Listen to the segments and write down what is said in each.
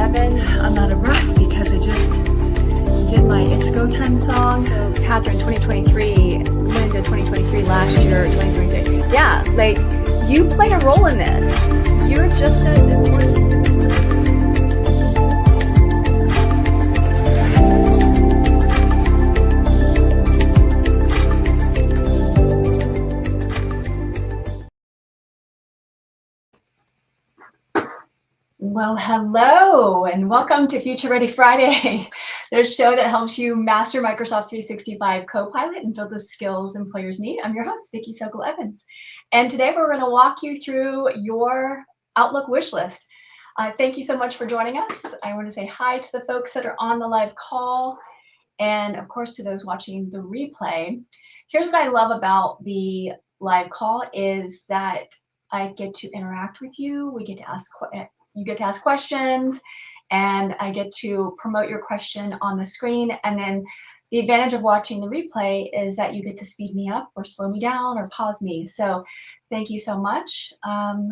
Evans. I'm out of breath because I just did my It's Go Time song. So Catherine 2023, Linda 2023 last year, 2023. Yeah, like you play a role in this. You're just as important. Well, hello and welcome to Future Ready Friday, the show that helps you master Microsoft 365 Copilot and build the skills employers need. I'm your host, Vicki Sokol-Evans. And today we're going to walk you through your Outlook wish list. Thank you so much for joining us. I want to say hi to the folks that are on the live call and, of course, to those watching the replay. Here's what I love about the live call is that I get to interact with you. We get to ask questions. You get to ask questions and I get to promote your question on the screen. And then the advantage of watching the replay is that you get to speed me up or slow me down or pause me. So thank you so much. Oh,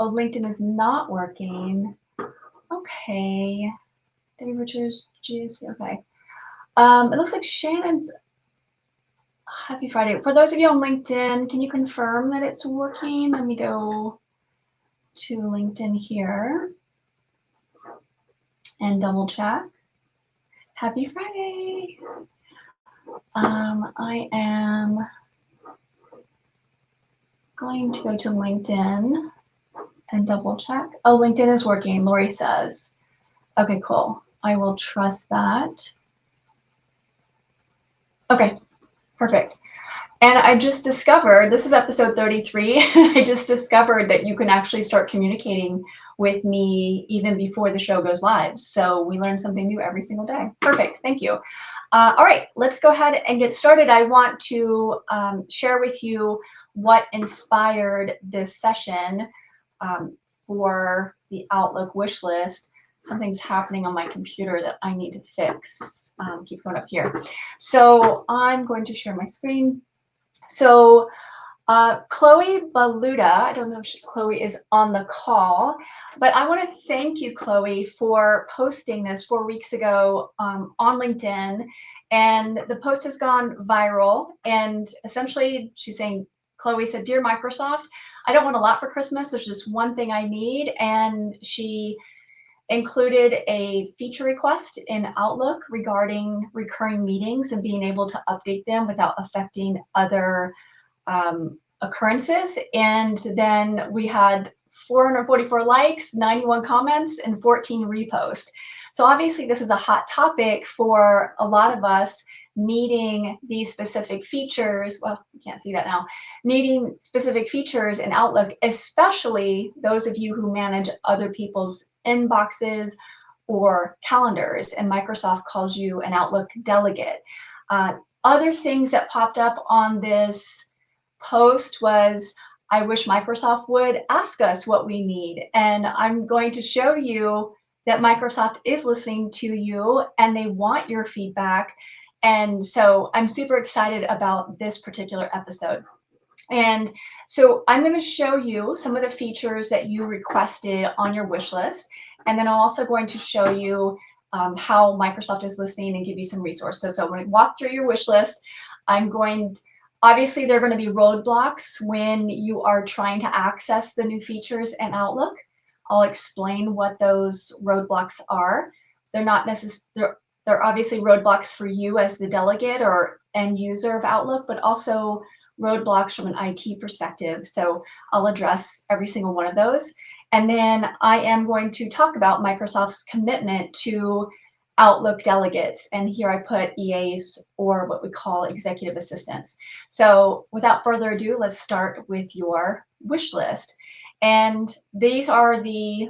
LinkedIn is not working. Okay. Debbie Richards, GSC, okay. It looks like Shannon's happy Friday. For those of you on LinkedIn, can you confirm that it's working? Let me go to LinkedIn here and double check. Happy Friday. I am going to go to LinkedIn and double check. Oh, LinkedIn is working, Lori says. Okay, cool. I will trust that. Okay, perfect. And I just discovered, this is episode 33, I just discovered that you can actually start communicating with me even before the show goes live. So we learn something new every single day. Perfect, thank you. All right, let's go ahead and get started. I want to share with you what inspired this session for the Outlook wish list. Something's happening on my computer that I need to fix. Keeps going up here. So I'm going to share my screen. So Chloe Baluta, I don't know if Chloe is on the call, but I want to thank you, Chloe, for posting this 4 weeks ago on LinkedIn. And the post has gone viral. And essentially, she's saying, Chloe said, "Dear Microsoft, I don't want a lot for Christmas. There's just one thing I need." And she included a feature request in Outlook regarding recurring meetings and being able to update them without affecting other occurrences. And then we had 444 likes, 91 comments, and 14 reposts. So obviously this is a hot topic for a lot of us needing these specific features. Well, you can't see that now. Needing specific features in Outlook, especially those of you who manage other people's inboxes or calendars, and Microsoft calls you an Outlook delegate. Other things that popped up on this post was, I wish Microsoft would ask us what we need. And I'm going to show you that Microsoft is listening to you and they want your feedback. And so I'm super excited about this particular episode. And so I'm going to show you some of the features that you requested on your wish list. And then I'm also going to show you how Microsoft is listening and give you some resources. So when I walk through your wish list, obviously there are going to be roadblocks when you are trying to access the new features in Outlook. I'll explain what those roadblocks are. They're not necessarily, they're obviously roadblocks for you as the delegate or end user of Outlook, but also roadblocks from an IT perspective. So I'll address every single one of those. And then I am going to talk about Microsoft's commitment to Outlook delegates. And here I put EAs, or what we call executive assistants. So without further ado, let's start with your wish list. And these are the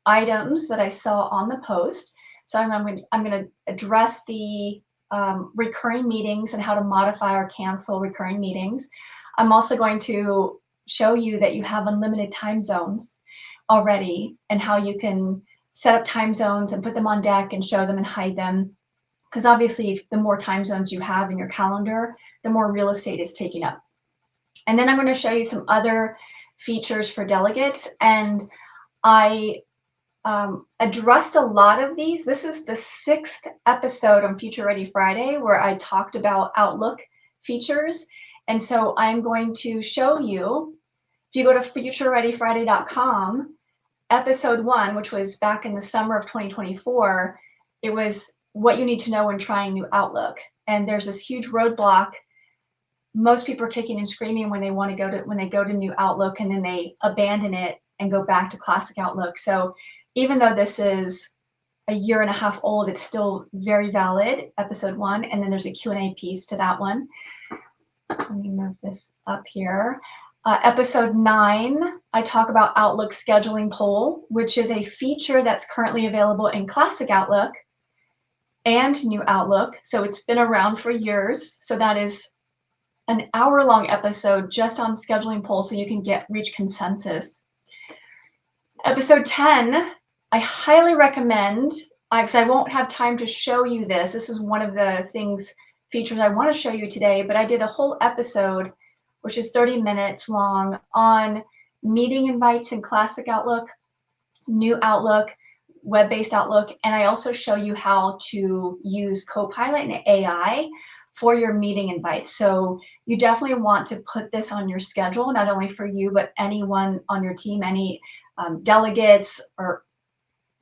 items that I saw on the post. So I'm going to address the recurring meetings and how to modify or cancel recurring meetings. I'm also going to show you that you have unlimited time zones already and how you can set up time zones and put them on deck and show them and hide them. Because obviously the more time zones you have in your calendar, the more real estate is taken up. And then I'm going to show you some other features for delegates. And I addressed a lot of these. This is the 6th episode on Future Ready Friday where I talked about Outlook features. And so I'm going to show you, if you go to futurereadyfriday.com, episode 1, which was back in the summer of 2024, it was what you need to know when trying new Outlook. And there's this huge roadblock. Most people are kicking and screaming when they go to new Outlook, and then they abandon it and go back to classic Outlook. So even though this is a year and a half old, it's still very valid, episode 1. And then there's a Q&A piece to that one. Let me move this up here. Episode 9, I talk about Outlook scheduling poll, which is a feature that's currently available in classic Outlook and new Outlook. So it's been around for years. So that is an hour-long episode just on scheduling poll, so you can reach consensus. Episode 10, I highly recommend, because I won't have time to show you this. This is one of the features I want to show you today, but I did a whole episode, which is 30 minutes long, on meeting invites in classic Outlook, new Outlook, web-based Outlook, and I also show you how to use Copilot and AI for your meeting invites. So you definitely want to put this on your schedule, not only for you, but anyone on your team, any delegates, or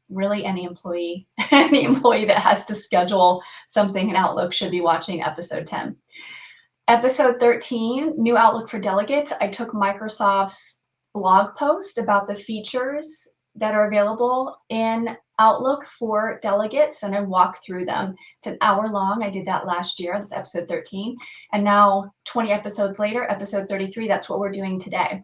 really any employee. Any employee that has to schedule something in Outlook should be watching episode 10. Episode 13, New Outlook for Delegates. I took Microsoft's blog post about the features that are available in Outlook for delegates, and I walked through them. It's an hour long. I did that last year. That's episode 13. And now 20 episodes later, episode 33, that's what we're doing today.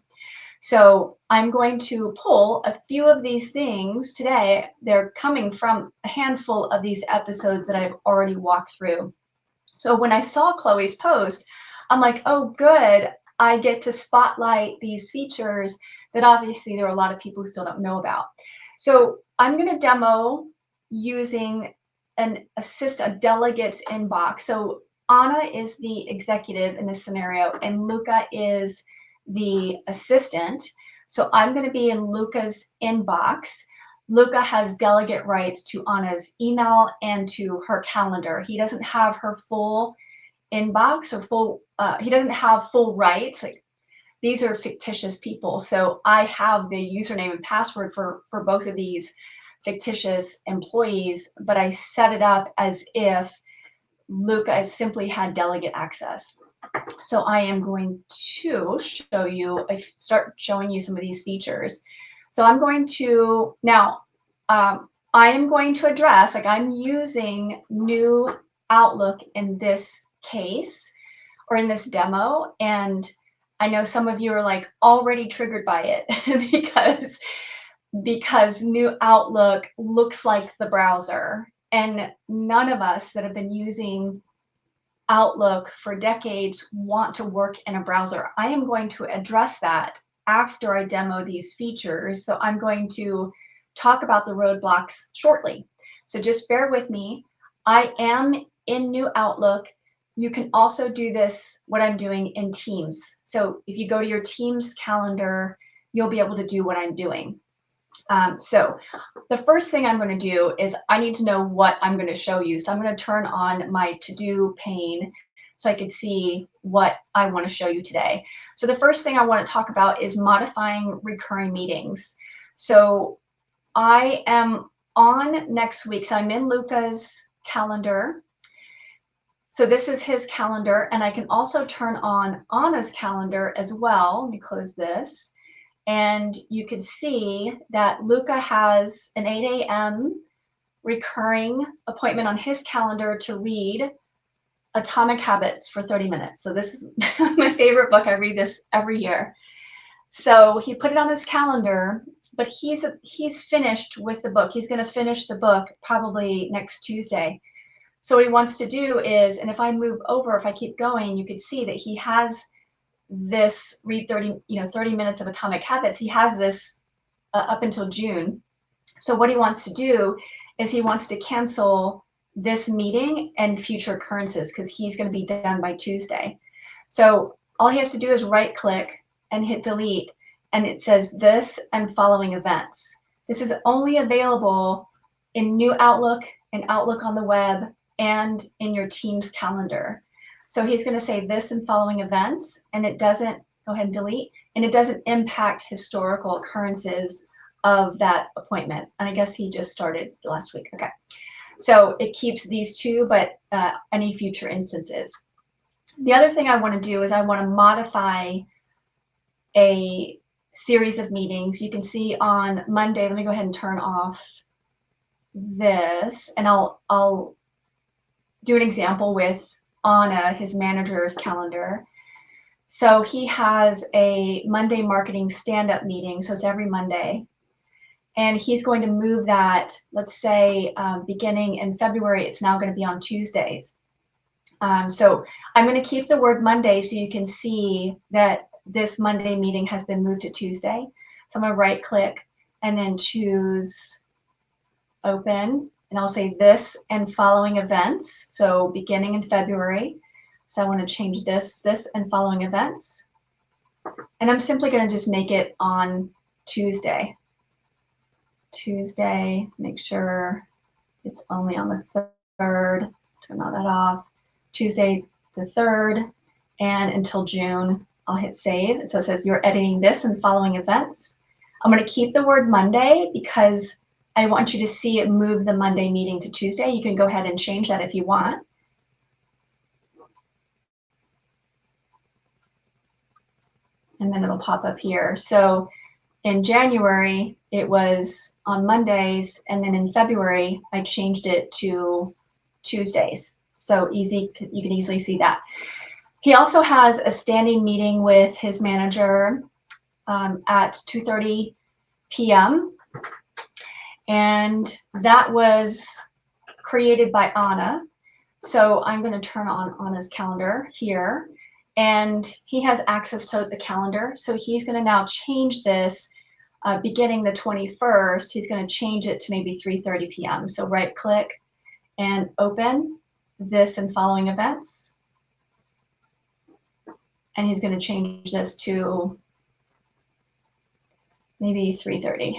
So I'm going to pull a few of these things today. They're coming from a handful of these episodes that I've already walked through. So when I saw Chloe's post, I'm like, oh, good. I get to spotlight these features that obviously there are a lot of people who still don't know about. So I'm going to demo using a delegate's inbox. So Anna is the executive in this scenario, and Luca is the assistant. So I'm going to be in Luca's inbox. Luca has delegate rights to Anna's email and to her calendar. He doesn't have her full inbox or he doesn't have full rights. Like, these are fictitious people. So I have the username and password for both of these fictitious employees, but I set it up as if Luca simply had delegate access. So I am going to start showing you some of these features. So I'm going to, now, I am going to address, like, I'm using new Outlook in this case or in this demo, and I know some of you are like already triggered by it because new Outlook looks like the browser, and none of us that have been using Outlook for decades want to work in a browser. I am going to address that after I demo these features. So I'm going to talk about the roadblocks shortly. So just bear with me. I am in new Outlook. You can also do this, what I'm doing, in Teams. So if you go to your Teams calendar, you'll be able to do what I'm doing. So the first thing I'm going to do is I need to know what I'm going to show you. So I'm going to turn on my to-do pane so I can see what I want to show you today. So the first thing I want to talk about is modifying recurring meetings. So I am on next week. So I'm in Luca's calendar. So this is his calendar, and I can also turn on Anna's calendar as well. Let me close this. And you can see that Luca has an 8 a.m. recurring appointment on his calendar to read Atomic Habits for 30 minutes. So this is my favorite book. I read this every year. So he put it on his calendar, but he's finished with the book. He's going to finish the book probably next Tuesday. So what he wants to do is, and if I move over, if I keep going, you could see that he has this read 30 minutes of Atomic Habits. He has this up until June. So what he wants to do is he wants to cancel this meeting and future occurrences because he's going to be done by Tuesday. So all he has to do is right click and hit delete, and it says this and following events. This is only available in New Outlook and Outlook on the web and in your Teams calendar. So he's going to say this and following events, and it doesn't, go ahead and delete, and it doesn't impact historical occurrences of that appointment. And I guess he just started last week. Okay. So it keeps these two, but any future instances. The other thing I want to do is I want to modify a series of meetings. You can see on Monday, let me go ahead and turn off this, and I'll do an example with Anna, his manager's calendar. So he has a Monday marketing stand-up meeting, so it's every Monday. And he's going to move that, let's say, beginning in February, it's now going to be on Tuesdays. So I'm going to keep the word Monday so you can see that this Monday meeting has been moved to Tuesday. So I'm going to right click and then choose open, and I'll say this and following events. So beginning in February. So I want to change this and following events. And I'm simply going to just make it on Tuesday. Tuesday, make sure it's only on the 3rd. Turn all that off. Tuesday the 3rd, and until June, I'll hit save. So it says you're editing this and following events. I'm going to keep the word Monday because I want you to see it move the Monday meeting to Tuesday. You can go ahead and change that if you want. And then it'll pop up here. So in January, it was on Mondays, and then in February, I changed it to Tuesdays. So easy, you can easily see that. He also has a standing meeting with his manager at 2:30 p.m. And that was created by Anna. So I'm going to turn on Anna's calendar here. And he has access to the calendar. So he's going to now change this beginning the 21st. He's going to change it to maybe 3:30 p.m. So right click and open this and following events. And he's going to change this to maybe 3:30.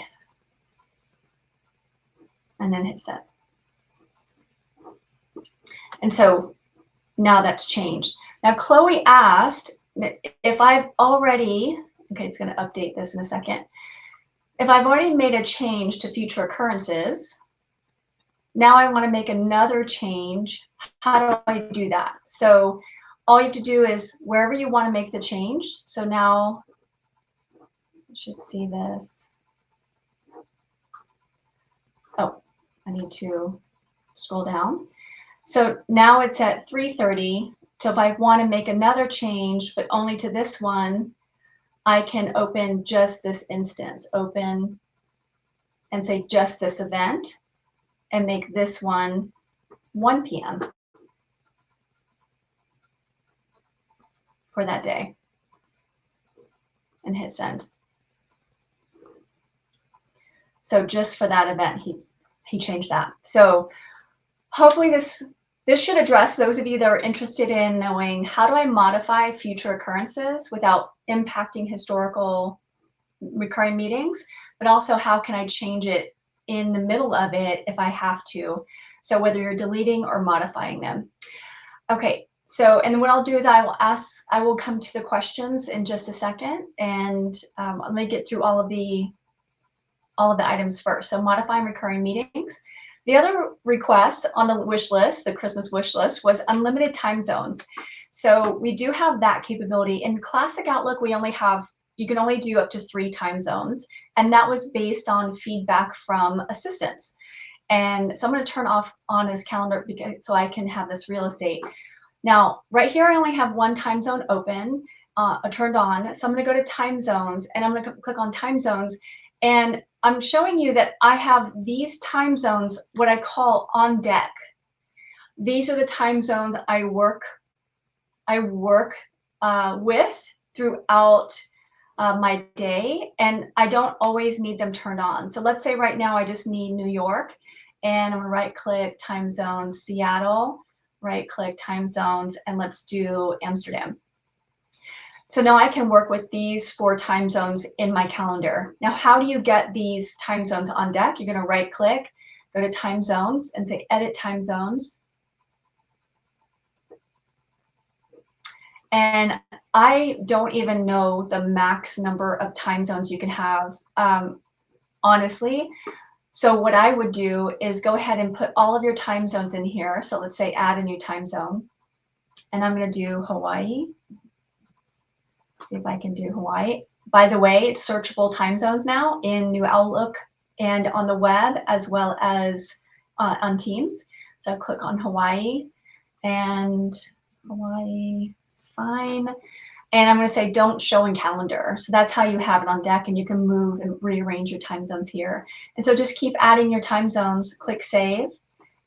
And then hit set. And so now that's changed. Now Chloe asked if I've already, okay, it's going to update this in a second. If I've already made a change to future occurrences, now I want to make another change. How do I do that? So all you have to do is wherever you want to make the change. So now you should see this. Oh, I need to scroll down. So now it's at 3:30. So if I want to make another change, but only to this one, I can open just this instance, open and say just this event, and make this one 1 p.m. for that day, and hit send. So just for that event, he changed that. So hopefully this should address those of you that are interested in knowing how do I modify future occurrences without impacting historical recurring meetings, but also how can I change it in the middle of it if I have to. So whether you're deleting or modifying them. Okay, so and what I'll do is I will come to the questions in just a second, and let me get through all of the items first. So modifying recurring meetings. The other request on the wish list, the Christmas wish list, was unlimited time zones. So we do have that capability. In Classic Outlook, you can only do up to 3 time zones. And that was based on feedback from assistants. And so I'm going to turn off Anna's calendar so I can have this real estate. Now, right here, I only have 1 time zone open, turned on. So I'm going to go to time zones, and I'm going to click on time zones. And I'm showing you that I have these time zones, what I call on deck. These are the time zones I work with throughout my day, and I don't always need them turned on. So let's say right now I just need New York, and I'm gonna right click time zones, Seattle, right click time zones, and let's do Amsterdam. So now I can work with these 4 time zones in my calendar. Now, how do you get these time zones on deck? You're going to right click, go to time zones and say edit time zones. And I don't even know the max number of time zones you can have, honestly. So what I would do is go ahead and put all of your time zones in here. So let's say add a new time zone. And I'm going to do Hawaii. See if I can do Hawaii. By the way, it's searchable time zones now in New Outlook and on the web, as well as on Teams. So I'll click on Hawaii, and Hawaii is fine. And I'm going to say don't show in calendar. So that's how you have it on deck, and you can move and rearrange your time zones here. And so just keep adding your time zones, click save.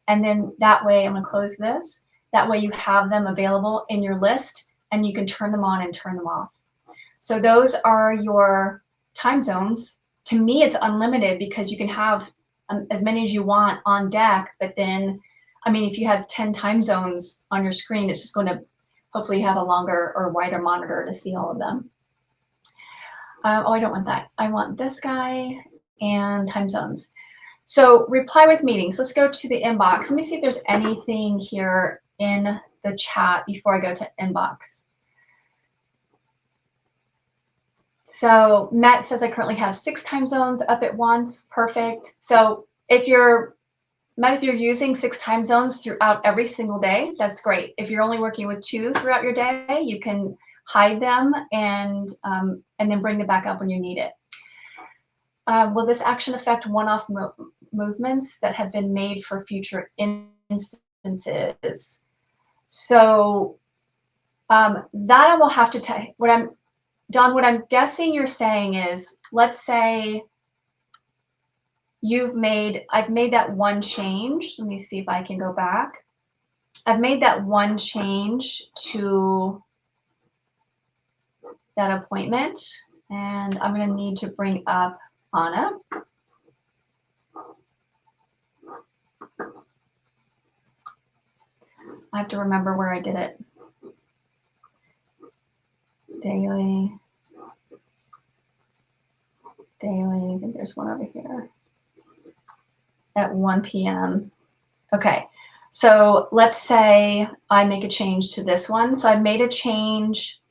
And then that way, I'm going to close this. That way you have them available in your list, and you can turn them on and turn them off. So those are your time zones. To me, it's unlimited because you can have as many as you want on deck. But then, I mean, if you have 10 time zones on your screen, it's just going to hopefully have a longer or wider monitor to see all of them. Oh, I don't want that. I want this guy and time zones. So reply with meetings. Let's go to the inbox. Let me see if there's anything here in the chat before I go to inbox. So Matt says I currently have 6 time zones up at once. Perfect. So if you're using 6 time zones throughout every single day, that's great. If you're only working with 2 throughout your day, you can hide them and then bring them back up when you need it. Will this action affect one-off movements that have been made for future instances? So that I will have to tell. Don, what I'm guessing you're saying is, let's say I've made that one change. Let me see if I can go back. I've made that one change to that appointment, and I'm going to need to bring up Anna. I have to remember where I did it. Daily. I think there's one over here at 1 p.m. Okay, so let's say I make a change to this one. So I've made a change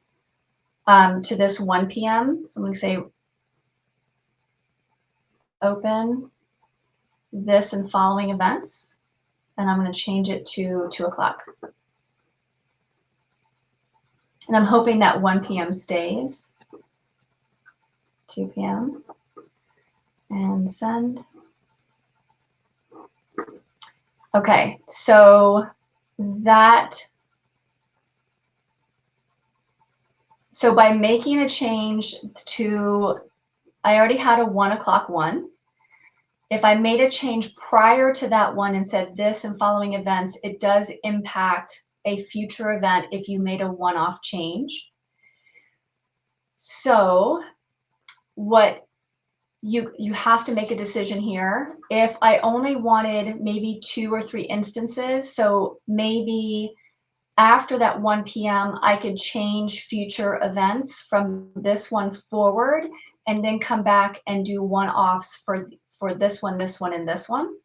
to this 1 p.m. So I'm going to say open this and following events, and I'm going to change it to 2 o'clock. And I'm hoping that 1 p.m. stays. 2 p.m. and send. Okay, so by making a change to, I already had a 1 o'clock one. If I made a change prior to that one and said this and following events, it does impact a future event if you made a one-off change. So what you have to make a decision here. If I only wanted maybe 2 or 3 instances, so maybe after that 1 p.m., I could change future events from this one forward and then come back and do one-offs for this one, and this one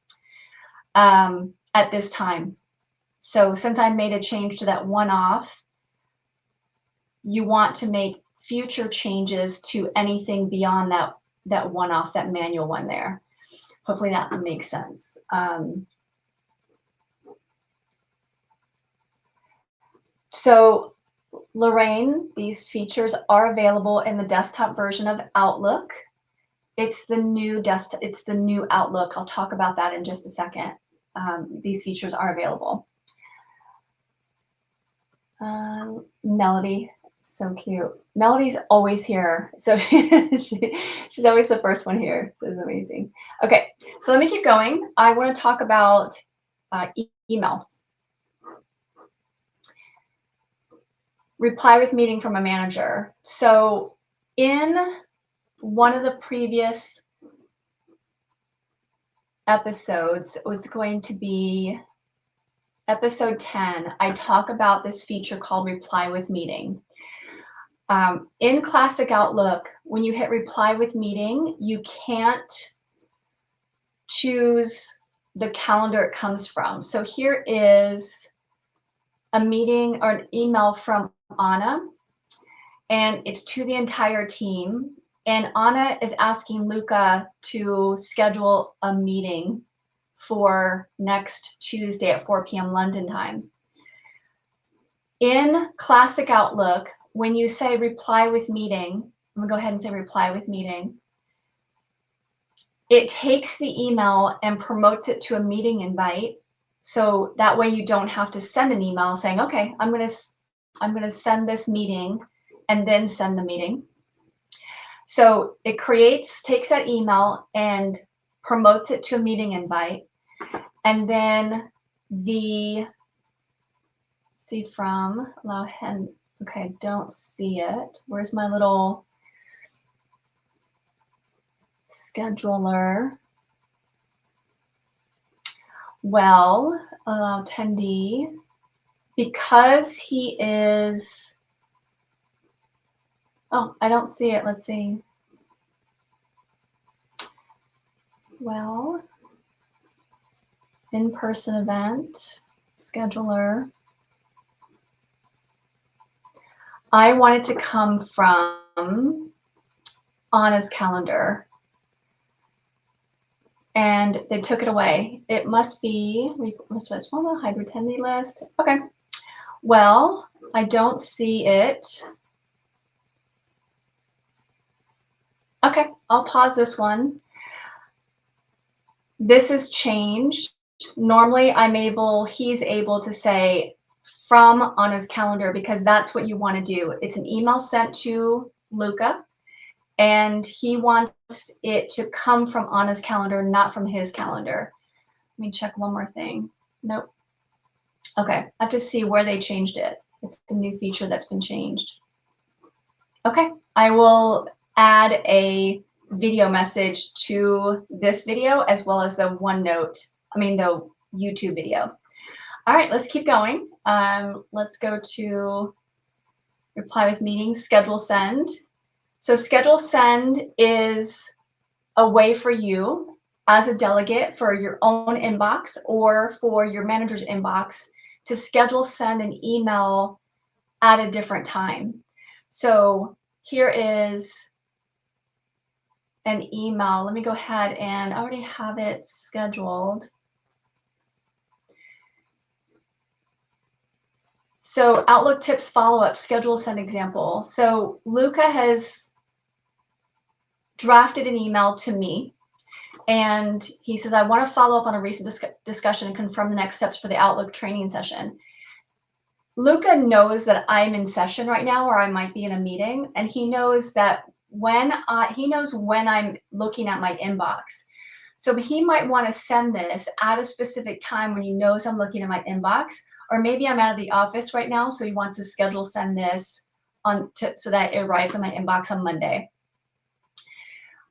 at this time. So since I made a change to that one-off, you want to make future changes to anything beyond that one-off, that manual one there. Hopefully that makes sense. So Lorraine, these features are available in the desktop version of Outlook. It's the new desktop, it's the new Outlook. I'll talk about that in just a second. These features are available. Melody, so cute. Melody's always here. So she's always the first one here. This is amazing. Okay, so let me keep going. I want to talk about emails. Reply with meeting from a manager. So in one of the previous episodes, it was going to be episode 10. I talk about this feature called reply with meeting. In Classic Outlook, when you hit reply with meeting, you can't choose the calendar it comes from. So here is a meeting or an email from Anna, and it's to the entire team. And Anna is asking Luca to schedule a meeting for next Tuesday at 4 p.m. London time. In Classic Outlook, when you say reply with meeting, I'm gonna go ahead and say reply with meeting, it takes the email and promotes it to a meeting invite. So that way you don't have to send an email saying, okay, I'm gonna send this meeting and then send the meeting. So it takes that email and promotes it to a meeting invite. And then see from allow hand, okay, don't see it. Where's my little scheduler? Well, allow attendee, because he is, oh, I don't see it. Let's see. Well, in-person event, scheduler. I want it to come from Anna's calendar, and they took it away. It must be, hybrid attendee list. Okay, well, I don't see it. Okay, I'll pause this one. This is changed. Normally he's able to say from Anna's calendar, because that's what you want to do. It's an email sent to Luca, and he wants it to come from Anna's calendar, not from his calendar. Let me check one more thing. Nope. Okay, I have to see where they changed it. It's a new feature that's been changed. Okay, I will add a video message to this video as well as the the YouTube video. All right, let's keep going. Let's go to reply with meetings, schedule send. So schedule send is a way for you as a delegate for your own inbox or for your manager's inbox to schedule send an email at a different time. So here is an email. Let me go ahead and I already have it scheduled. So Outlook tips follow-up, schedule send example. So Luca has drafted an email to me, and he says, I want to follow up on a recent discussion and confirm the next steps for the Outlook training session. Luca knows that I'm in session right now, or I might be in a meeting, and he knows that when I'm looking at my inbox. So he might want to send this at a specific time when he knows I'm looking at my inbox, or maybe I'm out of the office right now, so he wants to schedule send this so that it arrives in my inbox on Monday.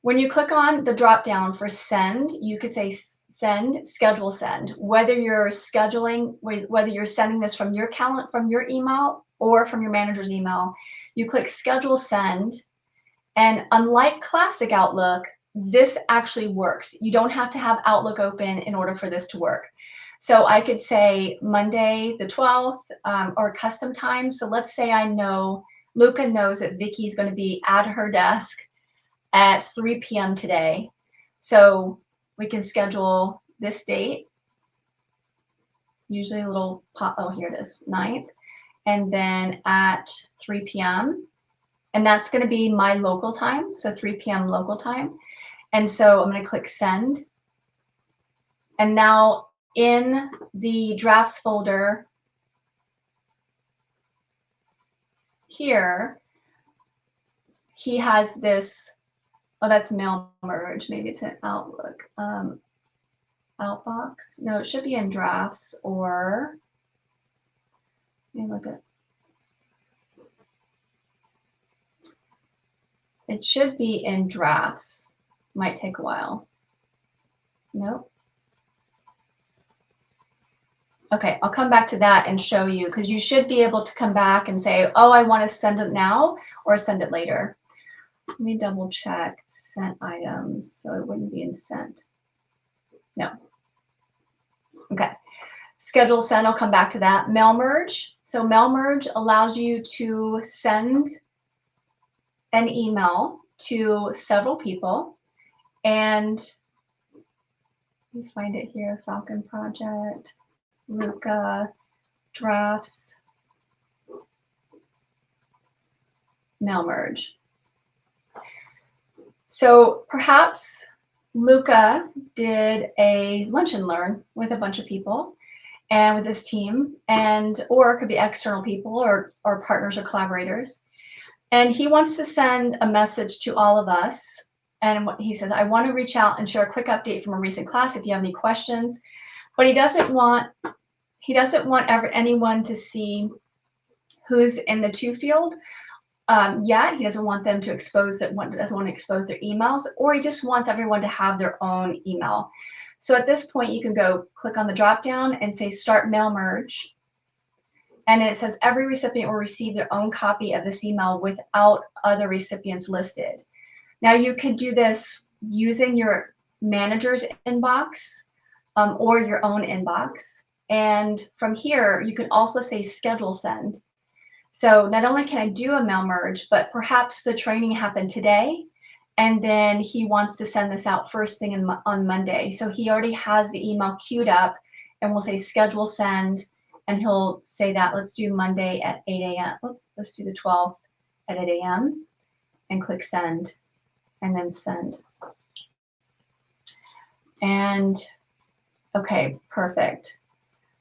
When you click on the drop down for send, you could say send, schedule send. Whether you're sending this from your email or from your manager's email, you click schedule send. And unlike Classic Outlook, this actually works. You don't have to have Outlook open in order for this to work. So I could say Monday the 12th or custom time. So let's say Luca knows that Vicky's going to be at her desk at 3 p.m. today. So we can schedule this date, usually a little pop, oh, here it is, 9th, and then at 3 p.m. And that's going to be my local time, so 3 p.m. local time. And so I'm going to click send. And now in the drafts folder here, he has this, oh, that's mail merge. Maybe it's an Outlook. Outbox. No, it should be in drafts, or let me look at. It should be in drafts. Might take a while. Nope. Okay, I'll come back to that and show you, because you should be able to come back and say, oh, I want to send it now or send it later. Let me double check sent items, so it wouldn't be in sent. No. Okay. Schedule send, I'll come back to that. Mail merge. So mail merge allows you to send an email to several people. And let me find it here, Falcon Project, Luca, drafts, mail merge. So perhaps Luca did a lunch and learn with a bunch of people and with his team, and or it could be external people or partners or collaborators. And he wants to send a message to all of us. And what he says, I want to reach out and share a quick update from a recent class if you have any questions. But he doesn't want anyone to see who's in the to field yet. He doesn't want them to doesn't want to expose their emails, or he just wants everyone to have their own email. So at this point, you can go click on the drop down and say start mail merge. And it says every recipient will receive their own copy of this email without other recipients listed. Now you could do this using your manager's inbox or your own inbox. And from here, you can also say schedule send. So not only can I do a mail merge, but perhaps the training happened today, and then he wants to send this out first thing on Monday. So he already has the email queued up, and we'll say schedule send, and he'll say that let's do Monday at 8 a.m. Let's do the 12th at 8 a.m. and click send, and then send. And okay, perfect.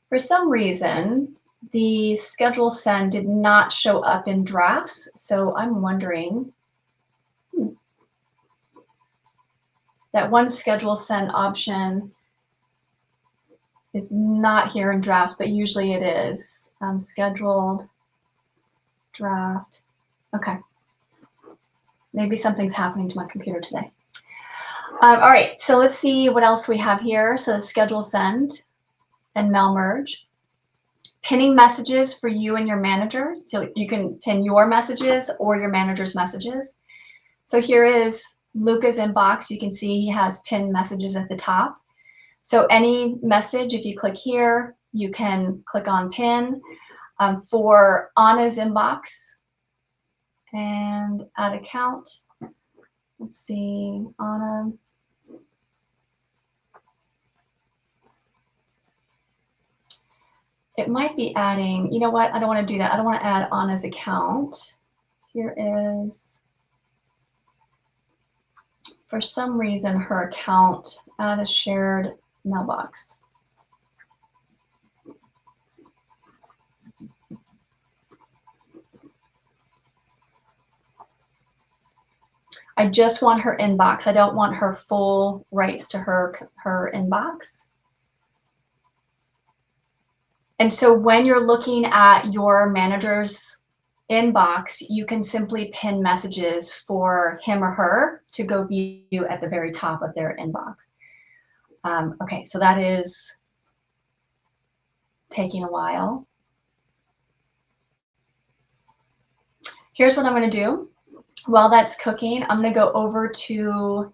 For some reason, the schedule send did not show up in drafts, so I'm wondering, that one schedule send option is not here in drafts, but usually it is. Scheduled draft. Okay. Maybe something's happening to my computer today. All right, so let's see what else we have here. So the schedule send and mail merge. Pinning messages for you and your manager. So you can pin your messages or your manager's messages. So here is Luca's inbox. You can see he has pinned messages at the top. So any message, if you click here, you can click on pin. For Anna's inbox and add account. Let's see, Anna. It might be adding, you know what, I don't want to do that. I don't want to add Anna's account. Here is, for some reason, her account, add a shared mailbox. I just want her inbox. I don't want her full rights to her inbox. And so when you're looking at your manager's inbox, you can simply pin messages for him or her to go view at the very top of their inbox. Okay, so that is taking a while. Here's what I'm going to do. While that's cooking, I'm going to go over to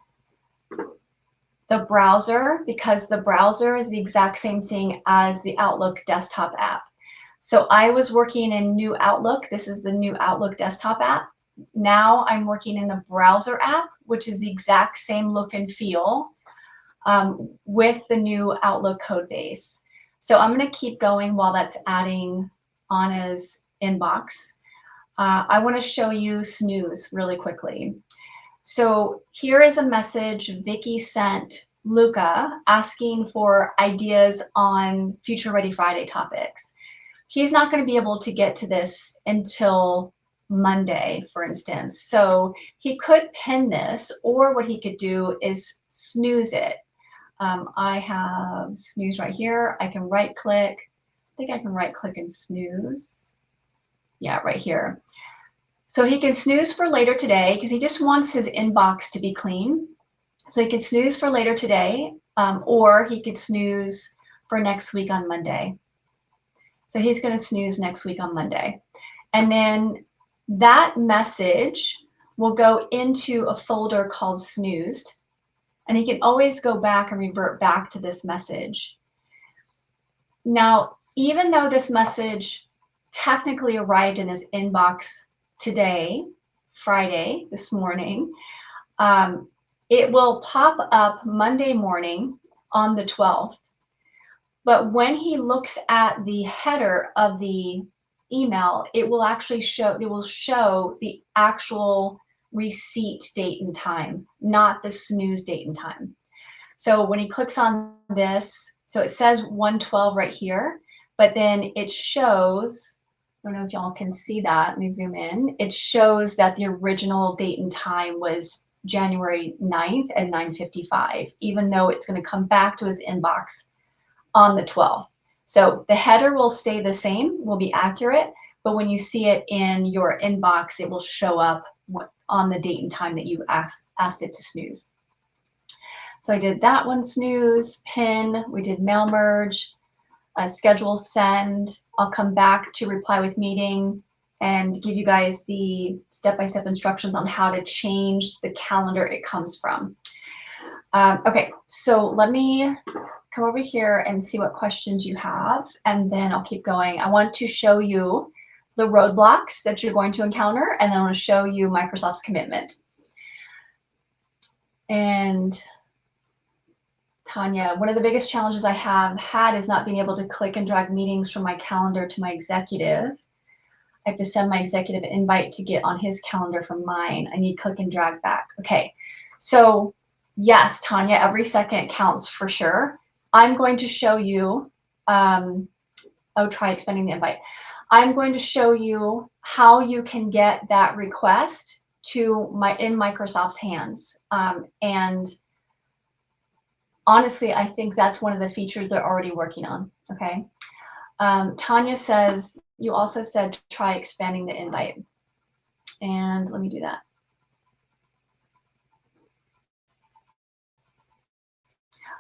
the browser, because the browser is the exact same thing as the Outlook desktop app. So I was working in New Outlook. This is the New Outlook desktop app. Now I'm working in the browser app, which is the exact same look and feel with the new Outlook code base. So I'm going to keep going while that's adding Anna's inbox. I want to show you Snooze really quickly. So here is a message Vicky sent Luca asking for ideas on Future Ready Friday topics. He's not going to be able to get to this until Monday, for instance. So he could pin this, or what he could do is snooze it. I have Snooze right here. I can right click. I think I can right click and snooze. Yeah, right here. So he can snooze for later today because he just wants his inbox to be clean. So he can snooze for later today, or he could snooze for next week on Monday. So he's going to snooze next week on Monday. And then that message will go into a folder called Snoozed. And he can always go back and revert back to this message. Now, even though this message technically arrived in his inbox today, Friday, this morning, it will pop up Monday morning on the 12th. But when he looks at the header of the email, it will actually show, the actual receipt date and time, not the snooze date and time. So when he clicks on this, so it says 112 right here, but then it shows, I don't know if y'all can see that, let me zoom in. It shows that the original date and time was January 9th at 9:55, even though it's going to come back to his inbox on the 12th. So the header will stay the same, will be accurate, but when you see it in your inbox, it will show up on the date and time that you asked it to snooze. So I did that one, snooze, pin, we did mail merge, schedule send. I'll come back to reply with meeting and give you guys the step-by-step instructions on how to change the calendar it comes from. Okay, so let me come over here and see what questions you have, and then I'll keep going. I want to show you the roadblocks that you're going to encounter, and then I want to show you Microsoft's commitment. And Tanya, one of the biggest challenges I have had is not being able to click and drag meetings from my calendar to my executive. I have to send my executive an invite to get on his calendar from mine. I need click and drag back. Okay, so yes, Tanya, every second counts for sure. I'm going to show you, try expanding the invite. I'm going to show you how you can get that request to in Microsoft's hands. And honestly, I think that's one of the features they're already working on, okay? Tanya says, you also said try expanding the invite. And let me do that.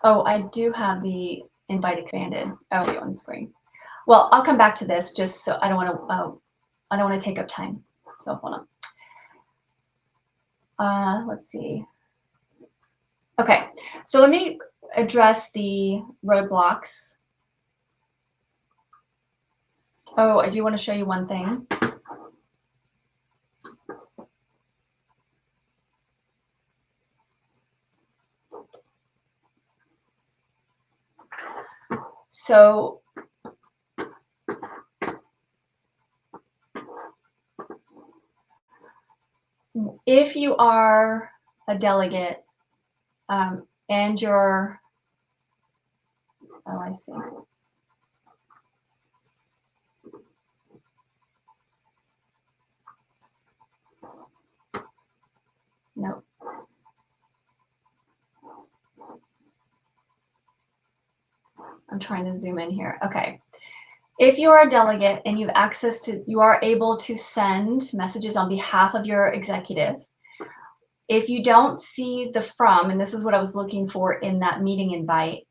Oh, I do have the invite expanded. Oh, on the screen. Well, I'll come back to this just so I don't want to take up time. So hold on. Let's see. Okay, so let me address the roadblocks. Oh, I do want to show you one thing. So if you are a delegate and you're, oh, I see. Nope. I'm trying to zoom in here. Okay. If you are a delegate and you have access to, you are able to send messages on behalf of your executive. If you don't see the from, and this is what I was looking for in that meeting invite,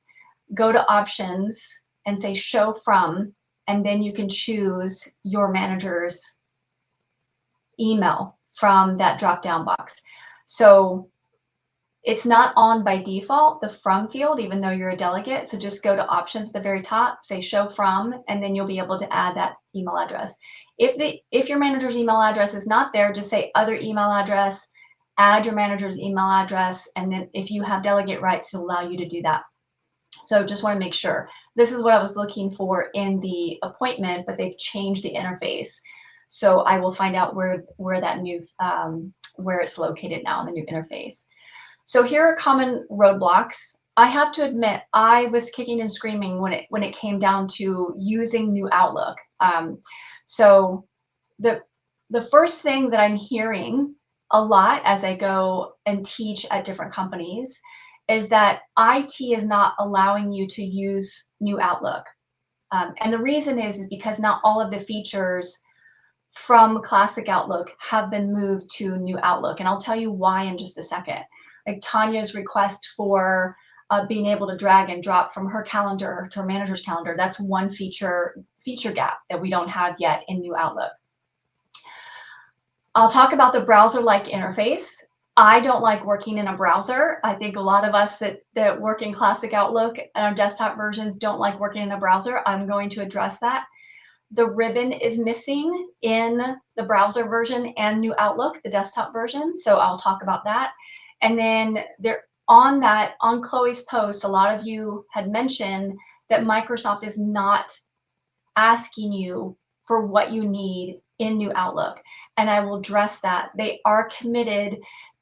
go to options and say show from, and then you can choose your manager's email from that drop-down box. So it's not on by default, the from field, even though you're a delegate. So just go to options at the very top, say show from, and then you'll be able to add that email address. If your manager's email address is not there, just say other email address, add your manager's email address, and then if you have delegate rights, it'll allow you to do that. So just want to make sure. This is what I was looking for in the appointment, but they've changed the interface. So I will find out where that new, where it's located now in the new interface. So here are common roadblocks. I have to admit, I was kicking and screaming when it came down to using New Outlook. So the first thing that I'm hearing a lot as I go and teach at different companies is that IT is not allowing you to use New Outlook. And the reason is because not all of the features from Classic Outlook have been moved to New Outlook. And I'll tell you why in just a second. Like Tanya's request for being able to drag and drop from her calendar to her manager's calendar. That's one feature gap that we don't have yet in New Outlook. I'll talk about the browser-like interface. I don't like working in a browser. I think a lot of us that work in Classic Outlook and our desktop versions don't like working in a browser. I'm going to address that. The ribbon is missing in the browser version and New Outlook, the desktop version. So I'll talk about that. And then on Chloe's post, a lot of you had mentioned that Microsoft is not asking you for what you need in New Outlook. And I will address that. They are committed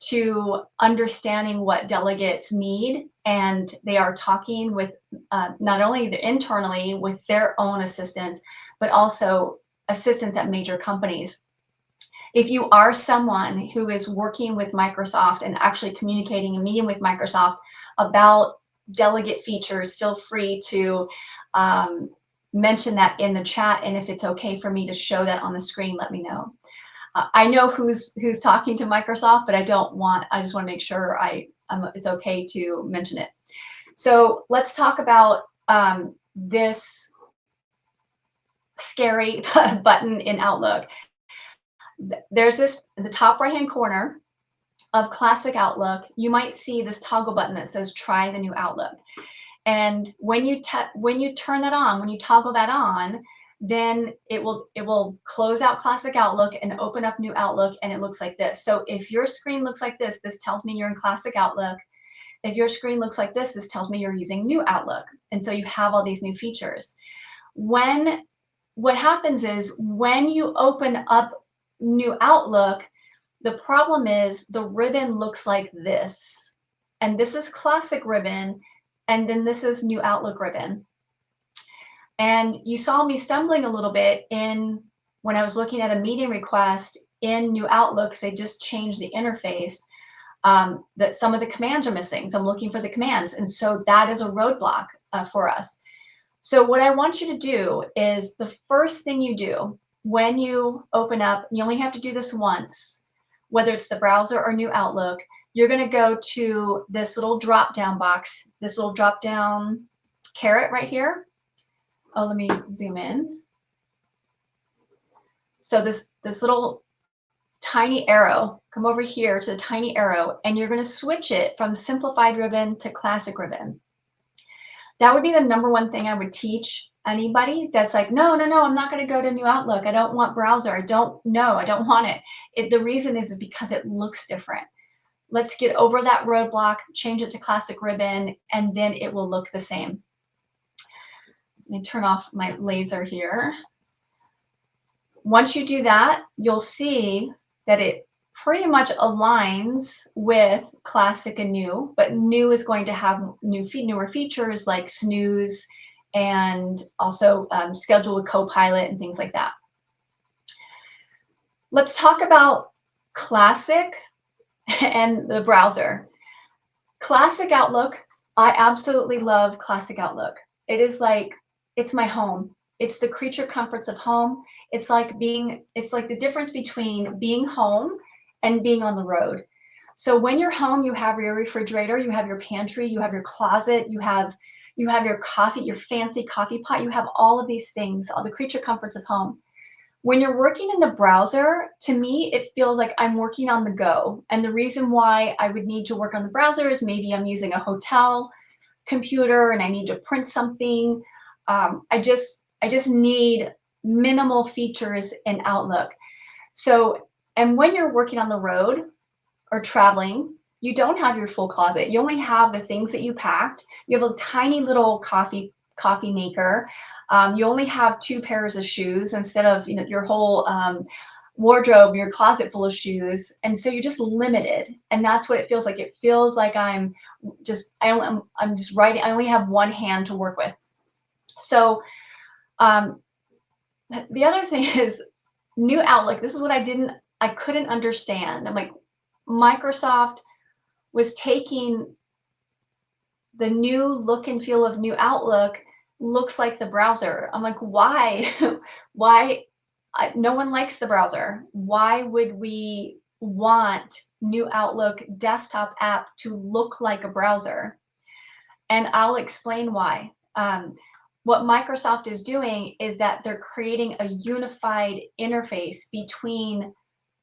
to understanding what delegates need, and they are talking with not only internally with their own assistants, but also assistants at major companies. If you are someone who is working with Microsoft and actually communicating and meeting with Microsoft about delegate features, feel free to mention that in the chat. And if it's okay for me to show that on the screen, let me know. I know who's talking to Microsoft, but I just want to make sure it's okay to mention it. So let's talk about this scary button in Outlook. There's the top right-hand corner of Classic Outlook. You might see this toggle button that says "Try the new Outlook," and when you turn that on, when you toggle that on, then it will close out Classic Outlook and open up New Outlook, and it looks like this. So if your screen looks like this tells me you're in Classic Outlook. If your screen looks like this tells me you're using New Outlook. And so you have all these new features. What happens is when you open up New Outlook, the problem is the ribbon looks like this. And this is Classic ribbon, and then this is New Outlook ribbon. And you saw me stumbling a little bit when I was looking at a meeting request in New Outlook. They just changed the interface, that some of the commands are missing. So I'm looking for the commands. And so that is a roadblock for us. So what I want you to do is the first thing you do when you open up, you only have to do this once, whether it's the browser or New Outlook, you're going to go to this little drop-down box, this little drop-down caret right here. Oh, let me zoom in. So this little tiny arrow, come over here to the tiny arrow, and you're going to switch it from simplified ribbon to classic ribbon. That would be the #1 thing I would teach anybody that's like, no, I'm not going to go to New Outlook. I don't want browser. I don't want it. The reason is because it looks different. Let's get over that roadblock, change it to classic ribbon, and then it will look the same. Let me turn off my laser here. Once you do that, you'll see that it pretty much aligns with classic and new, but new is going to have newer features like Snooze and also schedule with Copilot and things like that. Let's talk about classic and the browser. Classic Outlook, I absolutely love Classic Outlook. It is like, it's my home. It's the creature comforts of home. It's like the difference between being home and being on the road. So when you're home, you have your refrigerator, you have your pantry, you have your closet, you have your coffee, your fancy coffee pot, you have all of these things, all the creature comforts of home. When you're working in the browser, to me, it feels like I'm working on the go. And the reason why I would need to work on the browser is maybe I'm using a hotel computer and I need to print something. I just need minimal features in Outlook. So, and when you're working on the road or traveling, you don't have your full closet. You only have the things that you packed. You have a tiny little coffee maker. You only have 2 pairs of shoes instead of your whole wardrobe, your closet full of shoes. And so you're just limited. And that's what it feels like. It feels like I'm just writing. I only have one hand to work with. So the other thing is New Outlook. This is what I couldn't understand. I'm like, Microsoft was taking the new look and feel of New Outlook, looks like the browser. I'm like, why? Why? No one likes the browser. Why would we want New Outlook desktop app to look like a browser? And I'll explain why. What Microsoft is doing is that they're creating a unified interface between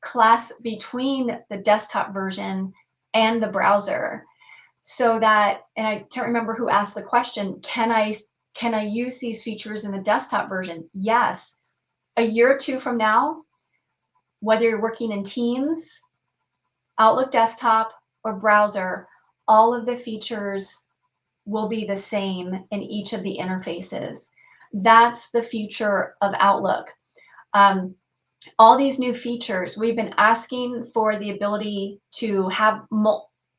the desktop version and the browser, so that, and I can't remember who asked the question, can I use these features in the desktop version? Yes. A year or two from now, whether you're working in Teams, Outlook desktop, or browser, all of the features will be the same in each of the interfaces. That's the future of Outlook. All these new features, we've been asking for the ability to have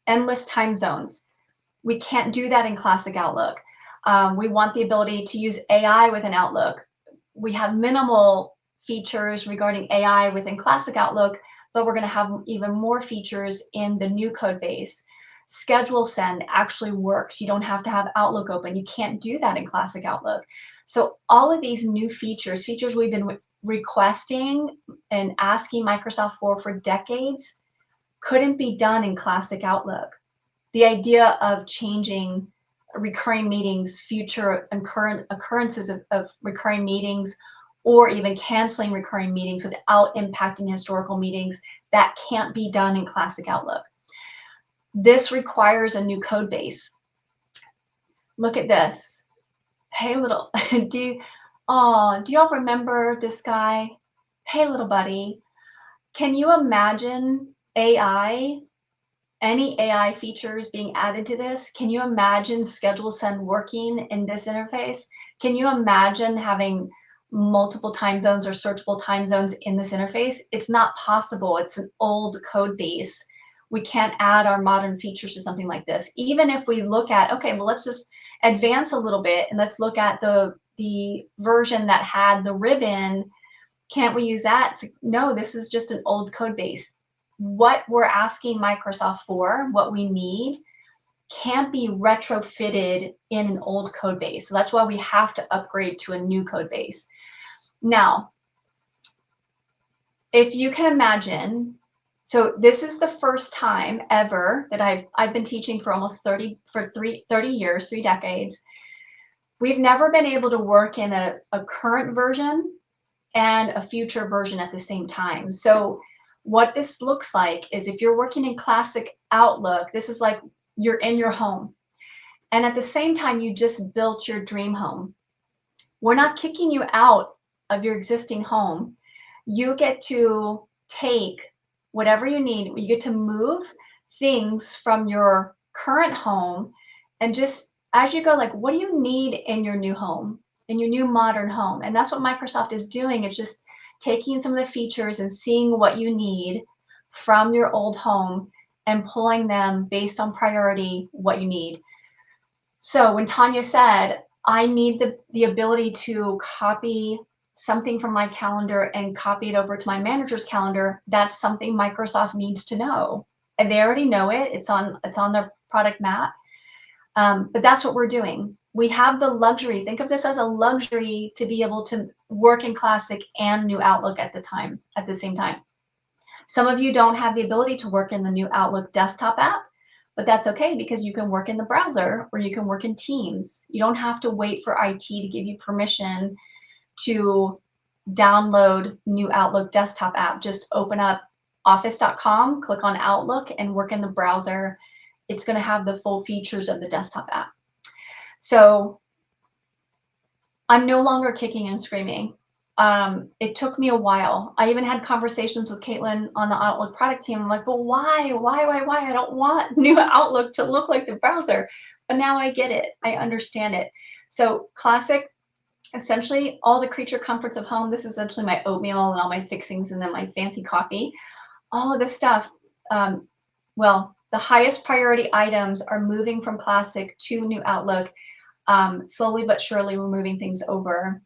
endless time zones. We can't do that in classic Outlook. We want the ability to use AI within Outlook. We have minimal features regarding AI within classic Outlook, but we're going to have even more features in the new code base. Schedule send actually works. You don't have to have Outlook open. You can't do that in classic Outlook. So all of these new features we've been requesting and asking Microsoft for decades, couldn't be done in classic Outlook. The idea of changing recurring meetings, future and current occurrences of recurring meetings, or even canceling recurring meetings without impacting historical meetings, that can't be done in classic Outlook. This requires a new code base. Look at this. Hey, little, do y'all remember this guy? Hey, little buddy. Can you imagine AI, any AI features being added to this? Can you imagine schedule send working in this interface? Can you imagine having multiple time zones or searchable time zones in this interface? It's not possible. It's an old code base. We can't add our modern features to something like this. Even if we look at, okay, well, let's just advance a little bit and let's look at the version that had the ribbon. Can't we use that? No, this is just an old code base. What we're asking Microsoft for, what we need, can't be retrofitted in an old code base. So that's why we have to upgrade to a new code base. Now, if you can imagine, so this is the first time ever that I've been teaching for almost 30 years, 3 decades. We've never been able to work in a current version and a future version at the same time. So what this looks like is, if you're working in classic Outlook, this is like you're in your home. And at the same time, you just built your dream home. We're not kicking you out of your existing home. You get to take whatever you need. You get to move things from your current home, and just as you go, like, what do you need in your new home, in your new modern home? And that's what Microsoft is doing. It's just taking some of the features and seeing what you need from your old home and pulling them based on priority, what you need. So when Tanya said, I need the ability to copy something from my calendar and copy it over to my manager's calendar, that's something Microsoft needs to know. And they already know it. It's on their product map. But that's what we're doing. We have the luxury, think of this as a luxury, to be able to work in Classic and New Outlook at the same time. Some of you don't have the ability to work in the New Outlook desktop app, but that's okay, because you can work in the browser or you can work in Teams. You don't have to wait for IT to give you permission to download New Outlook desktop app. Just open up office.com, click on Outlook, and work in the browser. It's going to have the full features of the desktop app. So I'm no longer kicking and screaming. It took me a while. I even had conversations with Caitlin on the Outlook product team. I'm like, well, why? I don't want New Outlook to look like the browser. But now I get it. I understand it. So Classic, essentially all the creature comforts of home. This is essentially my oatmeal and all my fixings and then my fancy coffee. All of this stuff. Well, the highest priority items are moving from Classic to New Outlook. Slowly but surely, we're moving things over.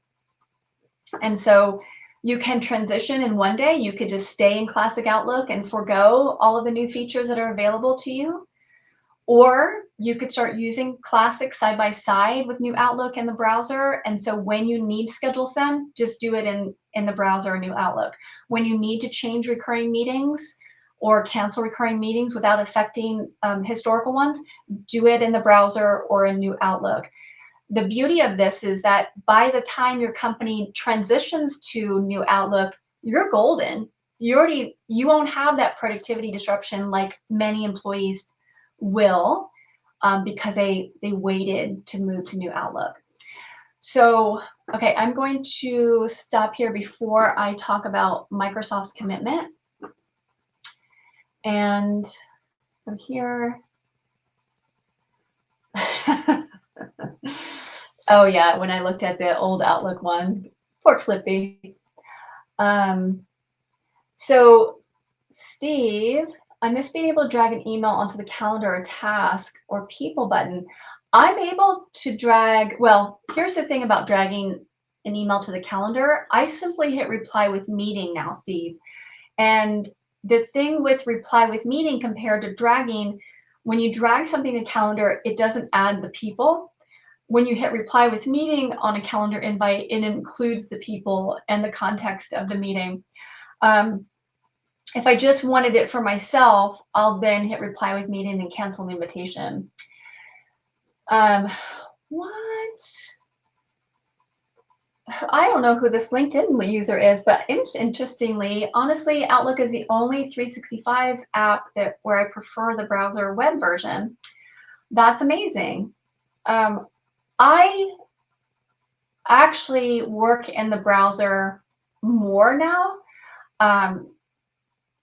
And so you can transition in one day. You could just stay in Classic Outlook and forego all of the new features that are available to you. Or you could start using Classic side by side with New Outlook in the browser. And so when you need schedule send, just do it in the browser or New Outlook. When you need to change recurring meetings or cancel recurring meetings without affecting historical ones, do it in the browser or in New Outlook. The beauty of this is that by the time your company transitions to New Outlook, you're golden. You won't have that productivity disruption like many employees will, because they waited to move to New Outlook. So, okay, I'm going to stop here before I talk about Microsoft's commitment. And from here, oh yeah, when I looked at the old Outlook one, poor Flippy. So Steve, I miss being able to drag an email onto the calendar or task or people button. I'm able to drag, well, here's the thing about dragging an email to the calendar. I simply hit reply with meeting now, Steve. And the thing with reply with meeting compared to dragging, when you drag something to the calendar, it doesn't add the people. When you hit reply with meeting on a calendar invite, it includes the people and the context of the meeting. If I just wanted it for myself, I'll then hit reply with meeting and cancel the invitation. What? I don't know who this LinkedIn user is, but interestingly, honestly, Outlook is the only 365 app where I prefer the browser web version. That's amazing. I actually work in the browser more now.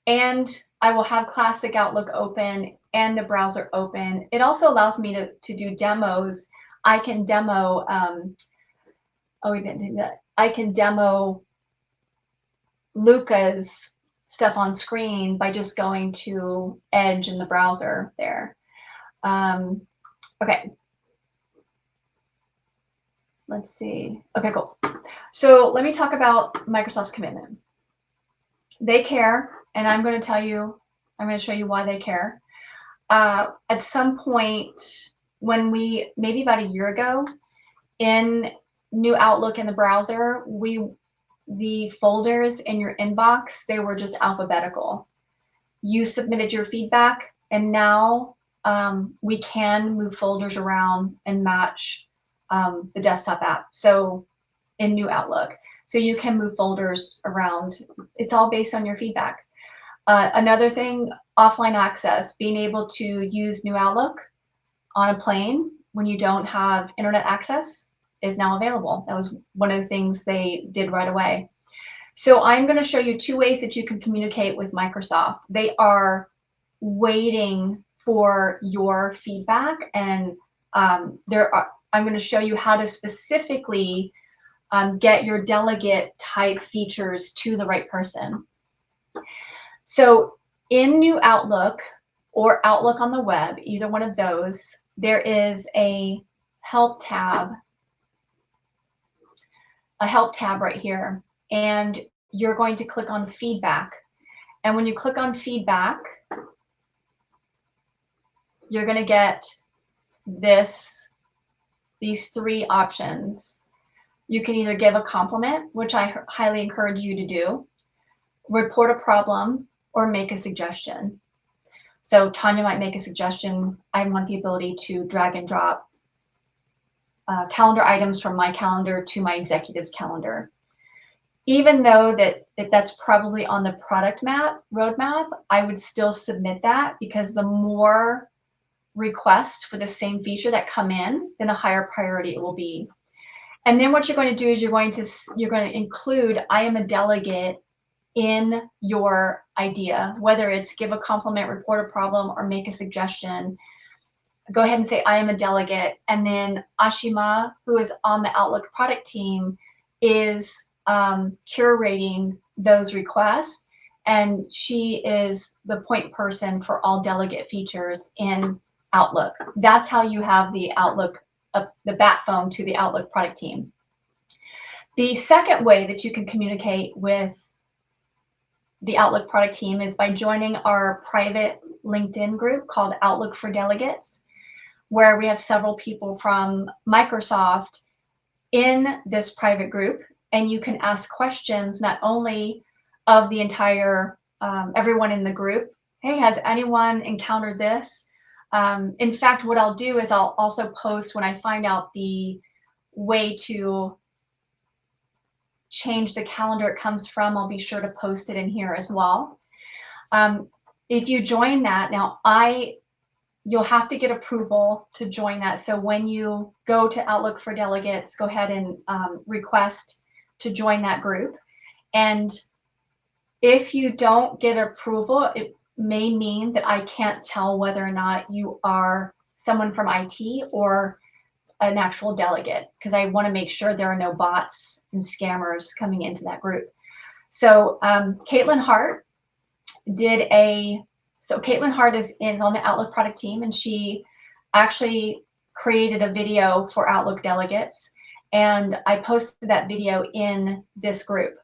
And I will have Classic Outlook open and the browser open. It also allows me to do demos. I can demo, oh, we didn't do that. I can demo Luca's stuff on screen by just going to Edge in the browser there. Okay. Let's see. Okay, cool. So let me talk about Microsoft's commitment. They care. And I'm going to tell you, I'm going to show you why they care. At some point, when maybe about a year ago, in New Outlook in the browser, the folders in your inbox, they were just alphabetical. You submitted your feedback, and now we can move folders around and match the desktop app. So in New Outlook, so you can move folders around. It's all based on your feedback. Another thing, offline access, being able to use New Outlook on a plane when you don't have internet access is now available. That was one of the things they did right away. So I'm going to show you 2 ways that you can communicate with Microsoft. They are waiting for your feedback, and I'm going to show you how to specifically get your delegate type features to the right person. So in New Outlook or Outlook on the web, either one of those, there is a help tab right here. And you're going to click on feedback. And when you click on feedback, you're going to get these 3 options. You can either give a compliment, which I highly encourage you to do, report a problem, or make a suggestion. So Tanya might make a suggestion. I want the ability to drag and drop calendar items from my calendar to my executive's calendar. Even though that's probably on the product roadmap, I would still submit that, because the more requests for the same feature that come in, then a higher priority it will be. And then what you're going to do is you're going to include I am a delegate in your idea, whether it's give a compliment, report a problem, or make a suggestion. Go ahead and say I am a delegate, and then Ashima, who is on the Outlook product team, is curating those requests, and she is the point person for all delegate features in Outlook. That's how you have the Outlook, the bat phone to the Outlook product team. The second way that you can communicate with the Outlook product team is by joining our private LinkedIn group called Outlook for Delegates, where we have several people from Microsoft in this private group, and you can ask questions not only of the entire everyone in the group, hey, has anyone encountered this? In fact, what I'll do is I'll also post when I find out the way to change the calendar it comes from. I'll be sure to post it in here as well. If you join that, now you'll have to get approval to join that. So when you go to Outlook for Delegates, go ahead and request to join that group. And if you don't get approval, it may mean that I can't tell whether or not you are someone from IT or an actual delegate, because I want to make sure there are no bots and scammers coming into that group. So Caitlin Hart Caitlin Hart is on the Outlook product team, and she actually created a video for Outlook delegates, and I posted that video in this group.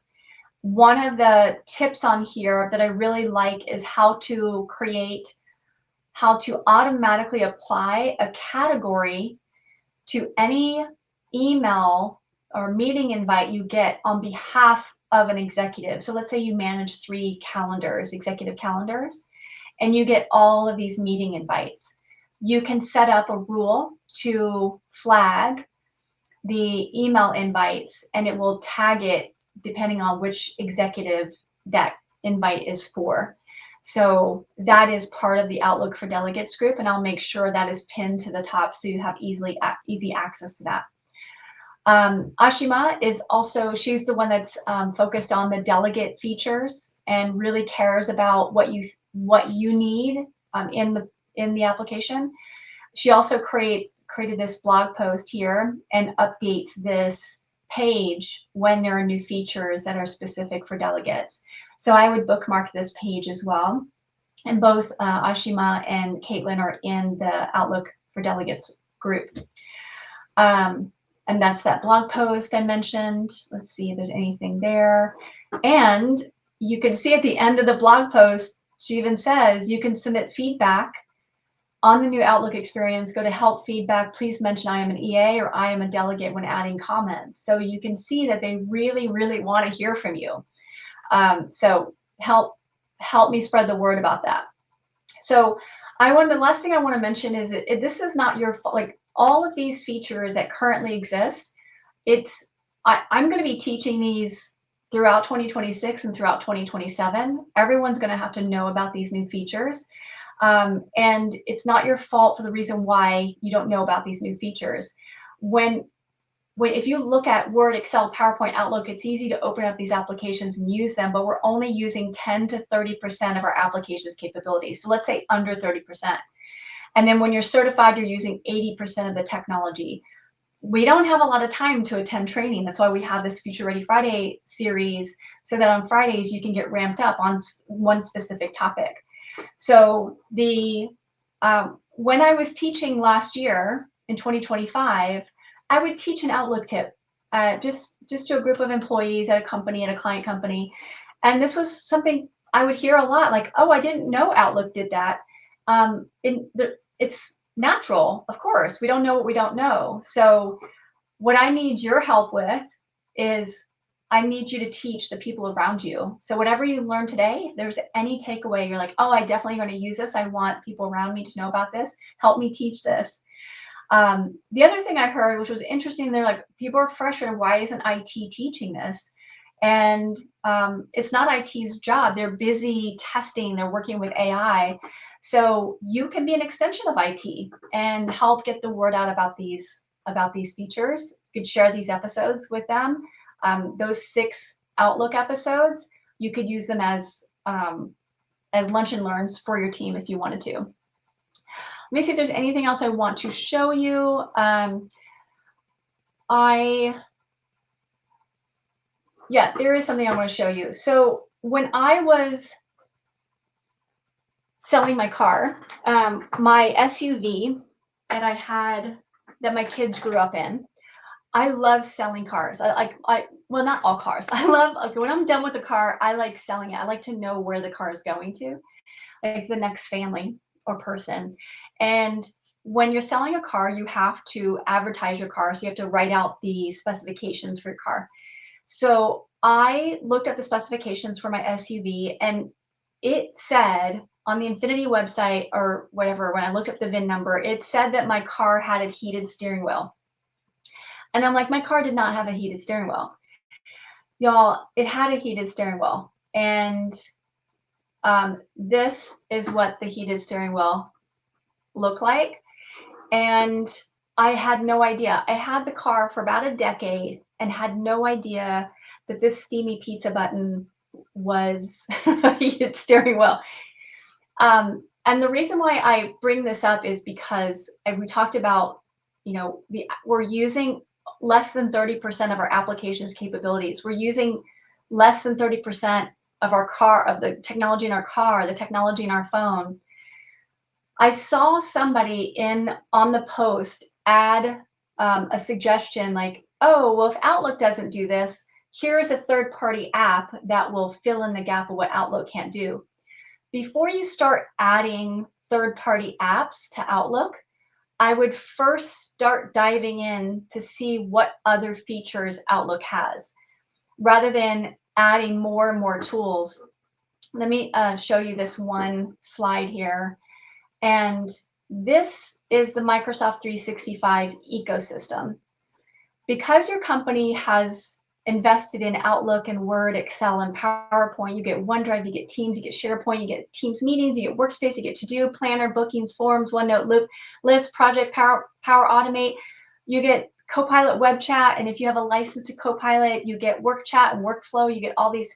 One of the tips on here that I really like is how to automatically apply a category to any email or meeting invite you get on behalf of an executive. So let's say you manage 3 calendars, executive calendars, and you get all of these meeting invites. You can set up a rule to flag the email invites, and it will tag it depending on which executive that invite is for. So that is part of the Outlook for Delegates group, and I'll make sure that is pinned to the top so you have easy access to that. Ashima is also, she's the one that's focused on the delegate features and really cares about what you need in the application. She also created this blog post here and updates this page when there are new features that are specific for delegates. So I would bookmark this page as well. And both Ashima and Caitlin are in the Outlook for Delegates group. And that's that blog post I mentioned. Let's see if there's anything there. And you can see at the end of the blog post, she even says you can submit feedback on the new Outlook experience. Go to help feedback. Please mention I am an EA or I am a delegate when adding comments. So you can see that they really, really want to hear from you. So help me spread the word about that. So the last thing I want to mention is that this is not your fault. Like all of these features that currently exist, I'm going to be teaching these throughout 2026 and throughout 2027. Everyone's going to have to know about these new features. And it's not your fault for the reason why you don't know about these new features. If you look at Word, Excel, PowerPoint, Outlook, it's easy to open up these applications and use them, but we're only using 10 to 30% of our application's capabilities. So let's say under 30%. And then when you're certified, you're using 80% of the technology. We don't have a lot of time to attend training. That's why we have this Future Ready Friday series, so that on Fridays you can get ramped up on one specific topic. So when I was teaching last year in 2025, I would teach an Outlook tip just to a group of employees at a company, at a client company. And this was something I would hear a lot, like, oh, I didn't know Outlook did that. It's natural, of course. We don't know what we don't know. So what I need your help with is I need you to teach the people around you. So whatever you learn today, if there's any takeaway, you're like, oh, I definitely going to use this. I want people around me to know about this. Help me teach this. The other thing I heard, which was interesting, they're like, people are frustrated. Why isn't IT teaching this? And it's not IT's job. They're busy testing. They're working with AI. So you can be an extension of IT and help get the word out about these features. You could share these episodes with them. Those 6 Outlook episodes, you could use them as lunch and learns for your team if you wanted to. Let me see if there's anything else I want to show you. Yeah, there is something I want to show you. So when I was selling my car, my SUV that my kids grew up in, I love selling cars. Well, not all cars. When I'm done with the car, I like selling it. I like to know where the car is going to, like the next family or person. And when you're selling a car, you have to advertise your car. So you have to write out the specifications for your car. So I looked at the specifications for my SUV, and it said on the Infinity website or whatever, when I looked up the VIN number, it said that my car had a heated steering wheel. And I'm like, my car did not have a heated steering wheel. Y'all, it had a heated steering wheel. And this is what the heated steering wheel looked like. And I had no idea. I had the car for about a decade and had no idea that this steamy pizza button was a heated steering wheel. And the reason why I bring this up is because we talked about, you know, we're using less than 30% of our application's capabilities. We're using less than 30% of our car, of the technology in our car, the technology in our phone. I saw somebody on the post add a suggestion like, oh, well, if Outlook doesn't do this, here's a third-party app that will fill in the gap of what Outlook can't do. Before you start adding third-party apps to Outlook, I would first start diving in to see what other features Outlook has, rather than adding more and more tools. Let me show you this one slide here. And this is the Microsoft 365 ecosystem. Because your company has invested in Outlook and Word, Excel, and PowerPoint, you get OneDrive, you get Teams, you get SharePoint, you get Teams meetings, you get Workspace, you get To-Do, Planner, Bookings, Forms, OneNote, Loop, List, Project, Power Automate. You get Copilot Web Chat, and if you have a license to Copilot, you get Work Chat and Workflow. You get all these,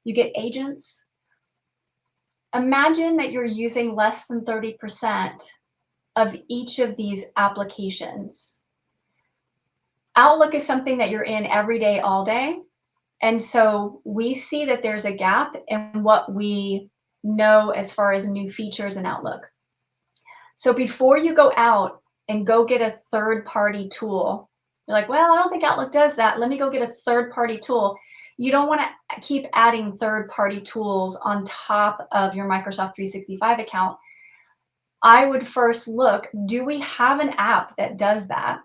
you get agents. Imagine that you're using less than 30% of each of these applications. Outlook is something that you're in every day, all day. And so we see that there's a gap in what we know as far as new features in Outlook. So before you go out and go get a third-party tool, you're like, well, I don't think Outlook does that. Let me go get a third-party tool. You don't want to keep adding third-party tools on top of your Microsoft 365 account. I would first look, do we have an app that does that?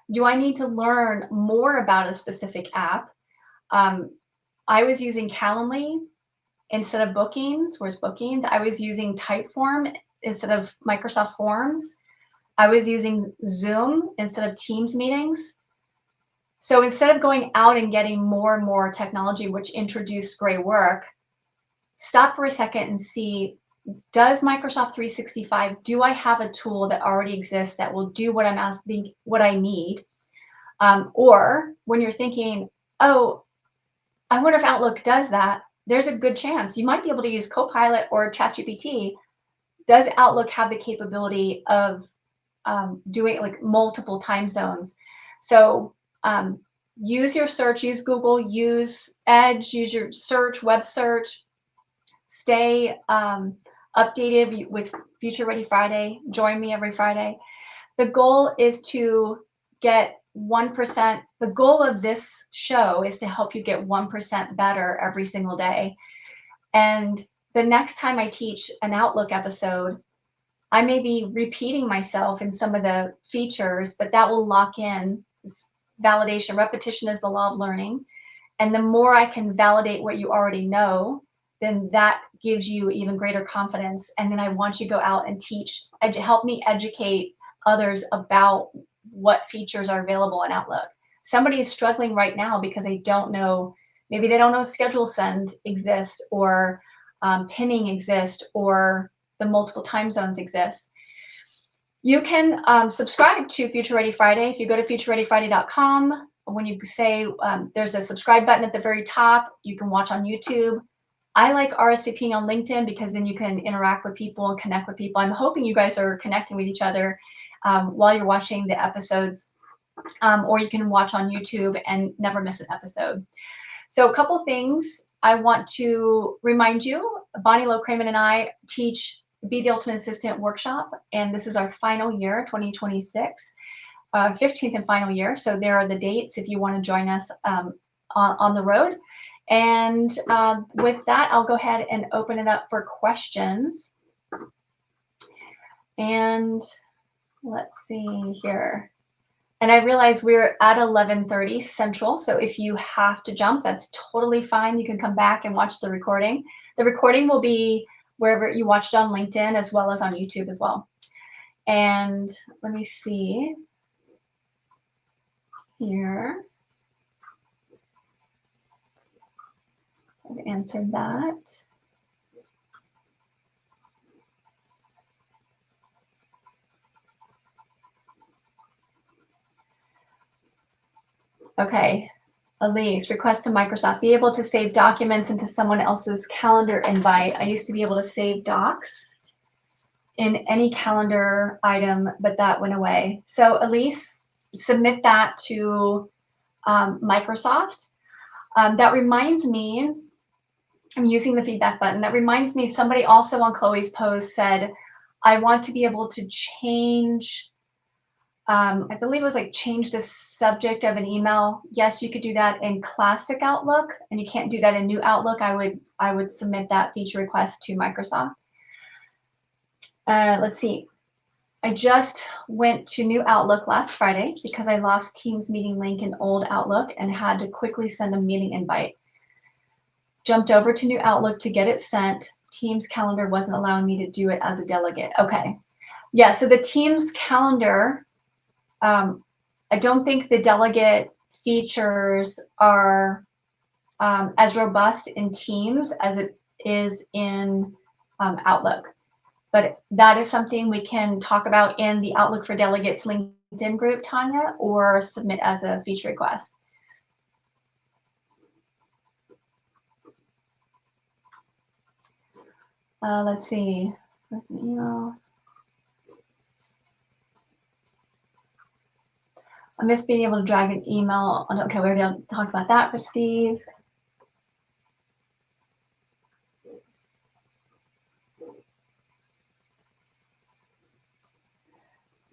Do I need to learn more about a specific app? I was using Calendly instead of Bookings. Where's Bookings? I was using Typeform instead of Microsoft Forms. I was using Zoom instead of Teams meetings. So instead of going out and getting more and more technology, which introduced great work, stop for a second and see, does Microsoft 365, do I have a tool that already exists that will do what I'm asking, what I need? Or when you're thinking, oh, I wonder if Outlook does that, there's a good chance you might be able to use Copilot or ChatGPT. Does Outlook have the capability of doing like multiple time zones? So use your search, use Google, use Edge, use your search, web search. Stay updated with Future Ready Friday. Join me every Friday. The goal is to get 1%. The goal of this show is to help you get 1% better every single day. And the next time I teach an Outlook episode, I may be repeating myself in some of the features, but that will lock in this validation. Repetition is the law of learning. And the more I can validate what you already know, then that gives you even greater confidence. And then I want you to go out and teach, help me educate others about what features are available in Outlook. Somebody is struggling right now because they don't know, maybe they don't know schedule send exists, or pinning exists, or the multiple time zones exist. You can subscribe to Future Ready Friday. If you go to futurereadyfriday.com, when you say there's a subscribe button at the very top, you can watch on YouTube. I like RSVPing on LinkedIn because then you can interact with people and connect with people. I'm hoping you guys are connecting with each other while you're watching the episodes, or you can watch on YouTube and never miss an episode. So a couple things I want to remind you. Bonnie Lowe-Kramen and I teach Be the Ultimate Assistant workshop, and this is our final year, 2026, 15th and final year. So there are the dates if you want to join us on the road. And with that, I'll go ahead and open it up for questions. And let's see here. And I realize we're at 11:30 Central, so if you have to jump, that's totally fine. You can come back and watch the recording. The recording will be wherever you watched on LinkedIn as well as on YouTube as well. And let me see here. I've answered that. Okay, Elise, request to Microsoft. Be able to save documents into someone else's calendar invite. I used to be able to save docs in any calendar item, but that went away. So Elise, submit that to Microsoft. That reminds me, I'm using the feedback button. That reminds me, somebody also on Chloe's post said, I want to be able to change, I believe it was like change the subject of an email. Yes, you could do that in Classic Outlook, and you can't do that in New Outlook. I would submit that feature request to Microsoft. Let's see. I just went to New Outlook last Friday because I lost Teams meeting link in old Outlook and had to quickly send a meeting invite. Jumped over to New Outlook to get it sent. Teams calendar wasn't allowing me to do it as a delegate. Okay. Yeah, so the Teams calendar, I don't think the delegate features are as robust in Teams as it is in Outlook. But that is something we can talk about in the Outlook for Delegates LinkedIn group, Tanya, or submit as a feature request. Let's see. Where's an email? I miss being able to drag an email. Okay, we already talked about that for Steve.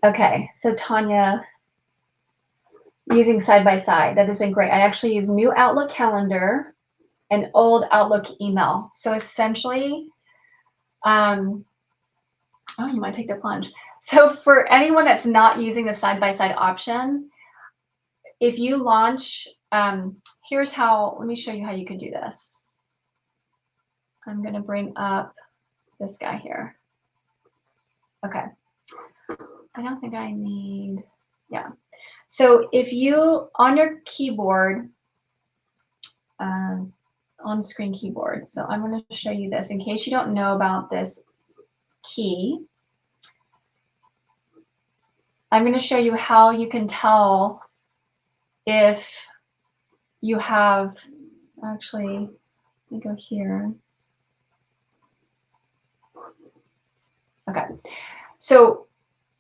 Okay, so Tanya, using side by side, that has been great. I actually use New Outlook calendar and old Outlook email. So essentially, oh, you might take the plunge. So for anyone that's not using the side by side option, if you launch, here's how, let me show you how you can do this. I'm going to bring up this guy here. Okay. I don't think I need, yeah. So if you, on your keyboard, on-screen keyboard, so I'm going to show you this in case you don't know about this key. I'm going to show you how you can tell if you have, actually, let me go here. Okay, so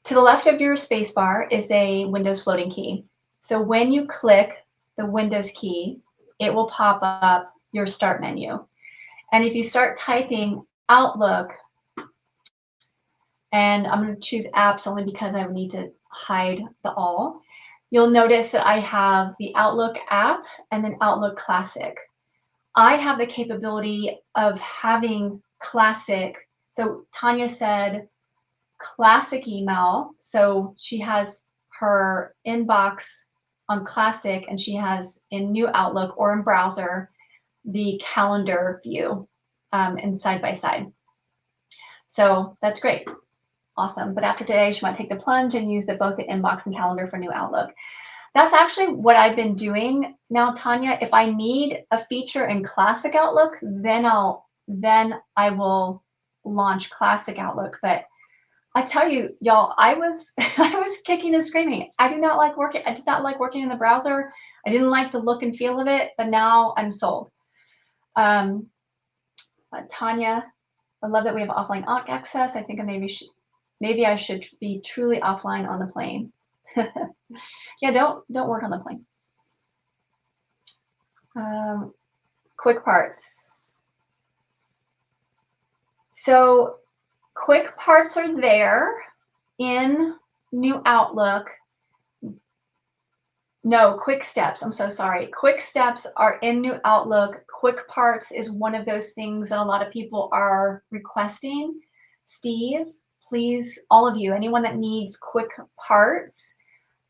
to the left of your spacebar is a Windows floating key. So when you click the Windows key, it will pop up your start menu. And if you start typing Outlook, and I'm going to choose apps only because I need to hide the all, you'll notice that I have the Outlook app and then Outlook Classic. I have the capability of having Classic. So Tanya said Classic email. So she has her inbox on Classic, and she has in New Outlook or in browser the calendar view in side by side. So that's great. Awesome. But after today, she might take the plunge and use both the inbox and calendar for New Outlook. That's actually what I've been doing now, Tanya. If I need a feature in Classic Outlook, then I will launch Classic Outlook. But I tell you, y'all, I was kicking and screaming. I did not like working in the browser. I didn't like the look and feel of it, but now I'm sold. Tanya, I love that we have offline access. I think maybe I should be truly offline on the plane. Yeah, don't work on the plane. Quick parts. So quick parts are there in New Outlook. No, quick steps. I'm so sorry. Quick steps are in New Outlook. Quick parts is one of those things that a lot of people are requesting. Steve, please, all of you, anyone that needs quick parts,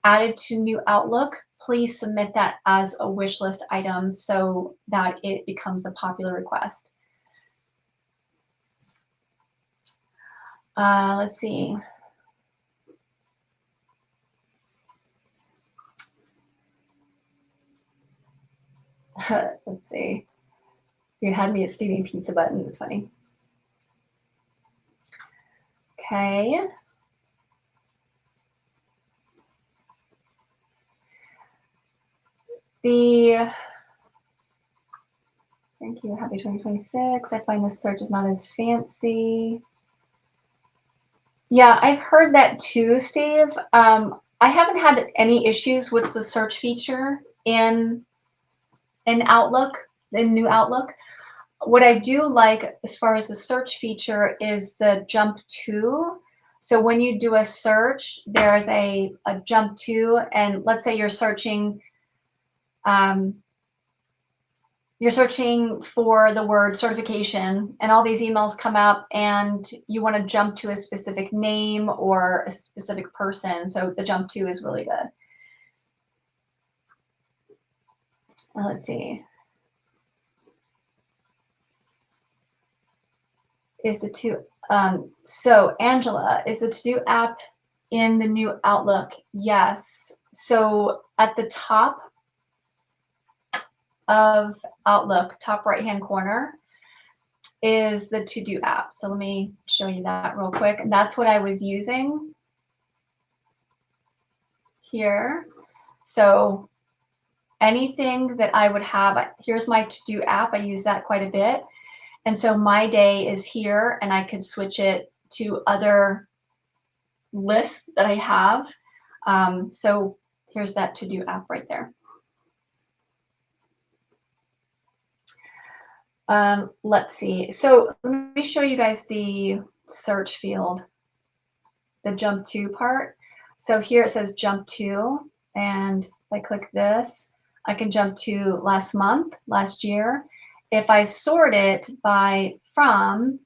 added to new Outlook, please submit that as a wish list item so that it becomes a popular request. Let's see. Let's see. You had me at Steaming Pizza Button. It's funny. Okay. Thank you. Happy 2026. I find this search is not as fancy. Yeah, I've heard that too, Steve. I haven't had any issues with the search feature in Outlook, in new Outlook. What I do like as far as the search feature is the jump to. So when you do a search, there's a jump to, and let's say you're searching for the word certification, and all these emails come up, and you want to jump to a specific name or a specific person. So the jump to is really good. Let's see. Is the so Angela, is the to-do app in the new Outlook? Yes. So at the top of Outlook, top right-hand corner, is the to-do app. So let me show you that real quick. And that's what I was using here. So anything that I would have, here's my to-do app. I use that quite a bit. And so my day is here, and I could switch it to other lists that I have. So here's that to-do app right there. Let's see. So let me show you guys the search field, the jump to part. So here it says jump to, and if I click this, I can jump to last month, last year. If I sort it by from,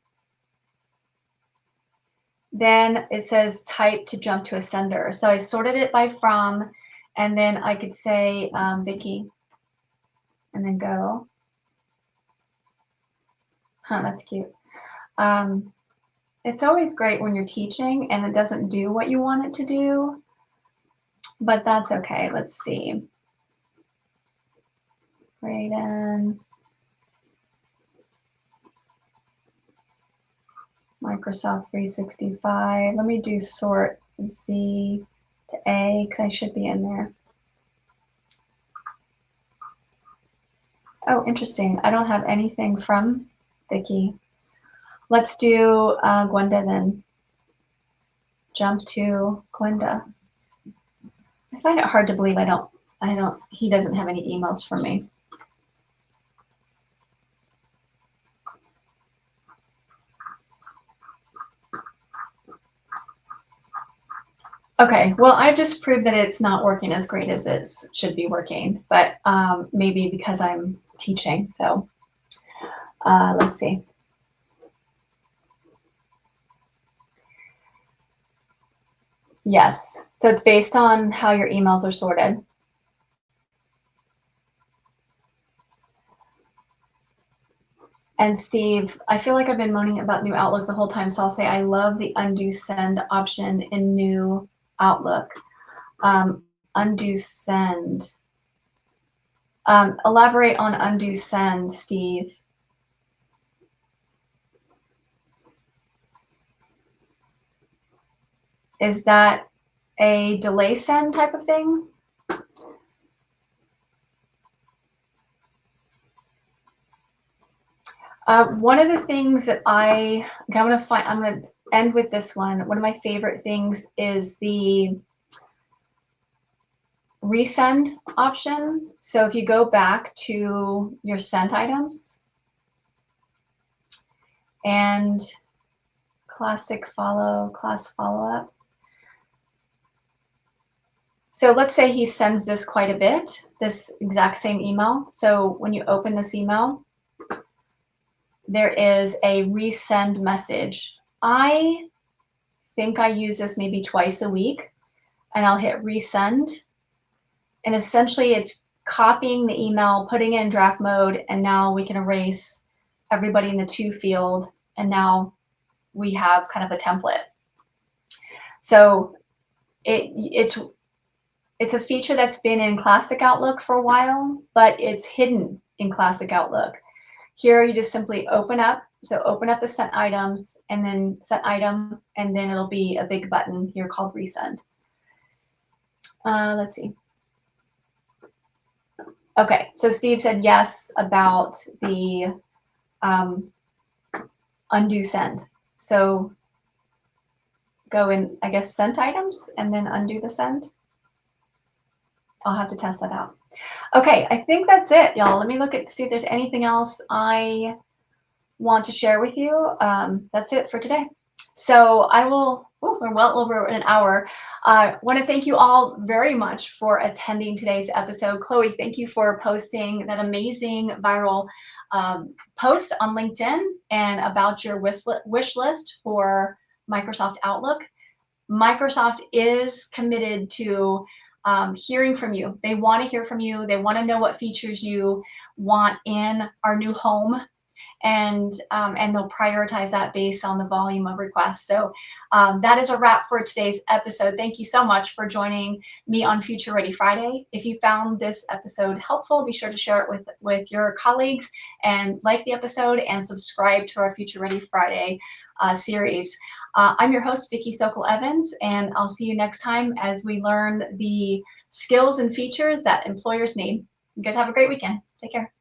then it says type to jump to a sender. So I sorted it by from, and then I could say Vicky, and then go. Huh, that's cute. It's always great when you're teaching and it doesn't do what you want it to do, but that's okay. Let's see. Raiden. Microsoft 365. Let me do sort Z to A because I should be in there. Oh, interesting. I don't have anything from Vicky. Let's do Gwenda then. Jump to Gwenda. I find it hard to believe he doesn't have any emails from me. Okay, well, I've just proved that it's not working as great as it should be working, but maybe because I'm teaching. So let's see. Yes, so it's based on how your emails are sorted. And Steve, I feel like I've been moaning about new Outlook the whole time, so I'll say I love the undo send option in new Outlook. Undo send. Elaborate on undo send, Steve. Is that a delay send type of thing? One of the things that I'm going to end with this one. One of my favorite things is the resend option. So if you go back to your sent items and class follow-up. So let's say he sends this quite a bit, this exact same email. So when you open this email, there is a resend message. I think I use this maybe twice a week. and I'll hit resend. And essentially it's copying the email, putting it in draft mode, and now we can erase everybody in the to field, and now we have kind of a template. So it's a feature that's been in Classic Outlook for a while, but it's hidden in Classic Outlook. Here you just simply open up. So open up the sent items and then sent item, and then it'll be a big button here called resend. Let's see. Okay, so Steve said yes about the undo send. So go in, I guess, sent items and then undo the send. I'll have to test that out. Okay, I think that's it, y'all. Let me look at see if there's anything else I want to share with you. That's it for today. So I will, we're well over an hour. I want to thank you all very much for attending today's episode. Chloe, thank you for posting that amazing viral post on LinkedIn and about your wish list for Microsoft Outlook. Microsoft is committed to hearing from you. They want to hear from you. They want to know what features you want in our new home. And they'll prioritize that based on the volume of requests. So that is a wrap for today's episode. Thank you so much for joining me on Future Ready Friday. If you found this episode helpful, be sure to share it with your colleagues and like the episode and subscribe to our Future Ready Friday series. I'm your host, Vicki Sokol-Evans, and I'll see you next time as we learn the skills and features that employers need. You guys have a great weekend. Take care.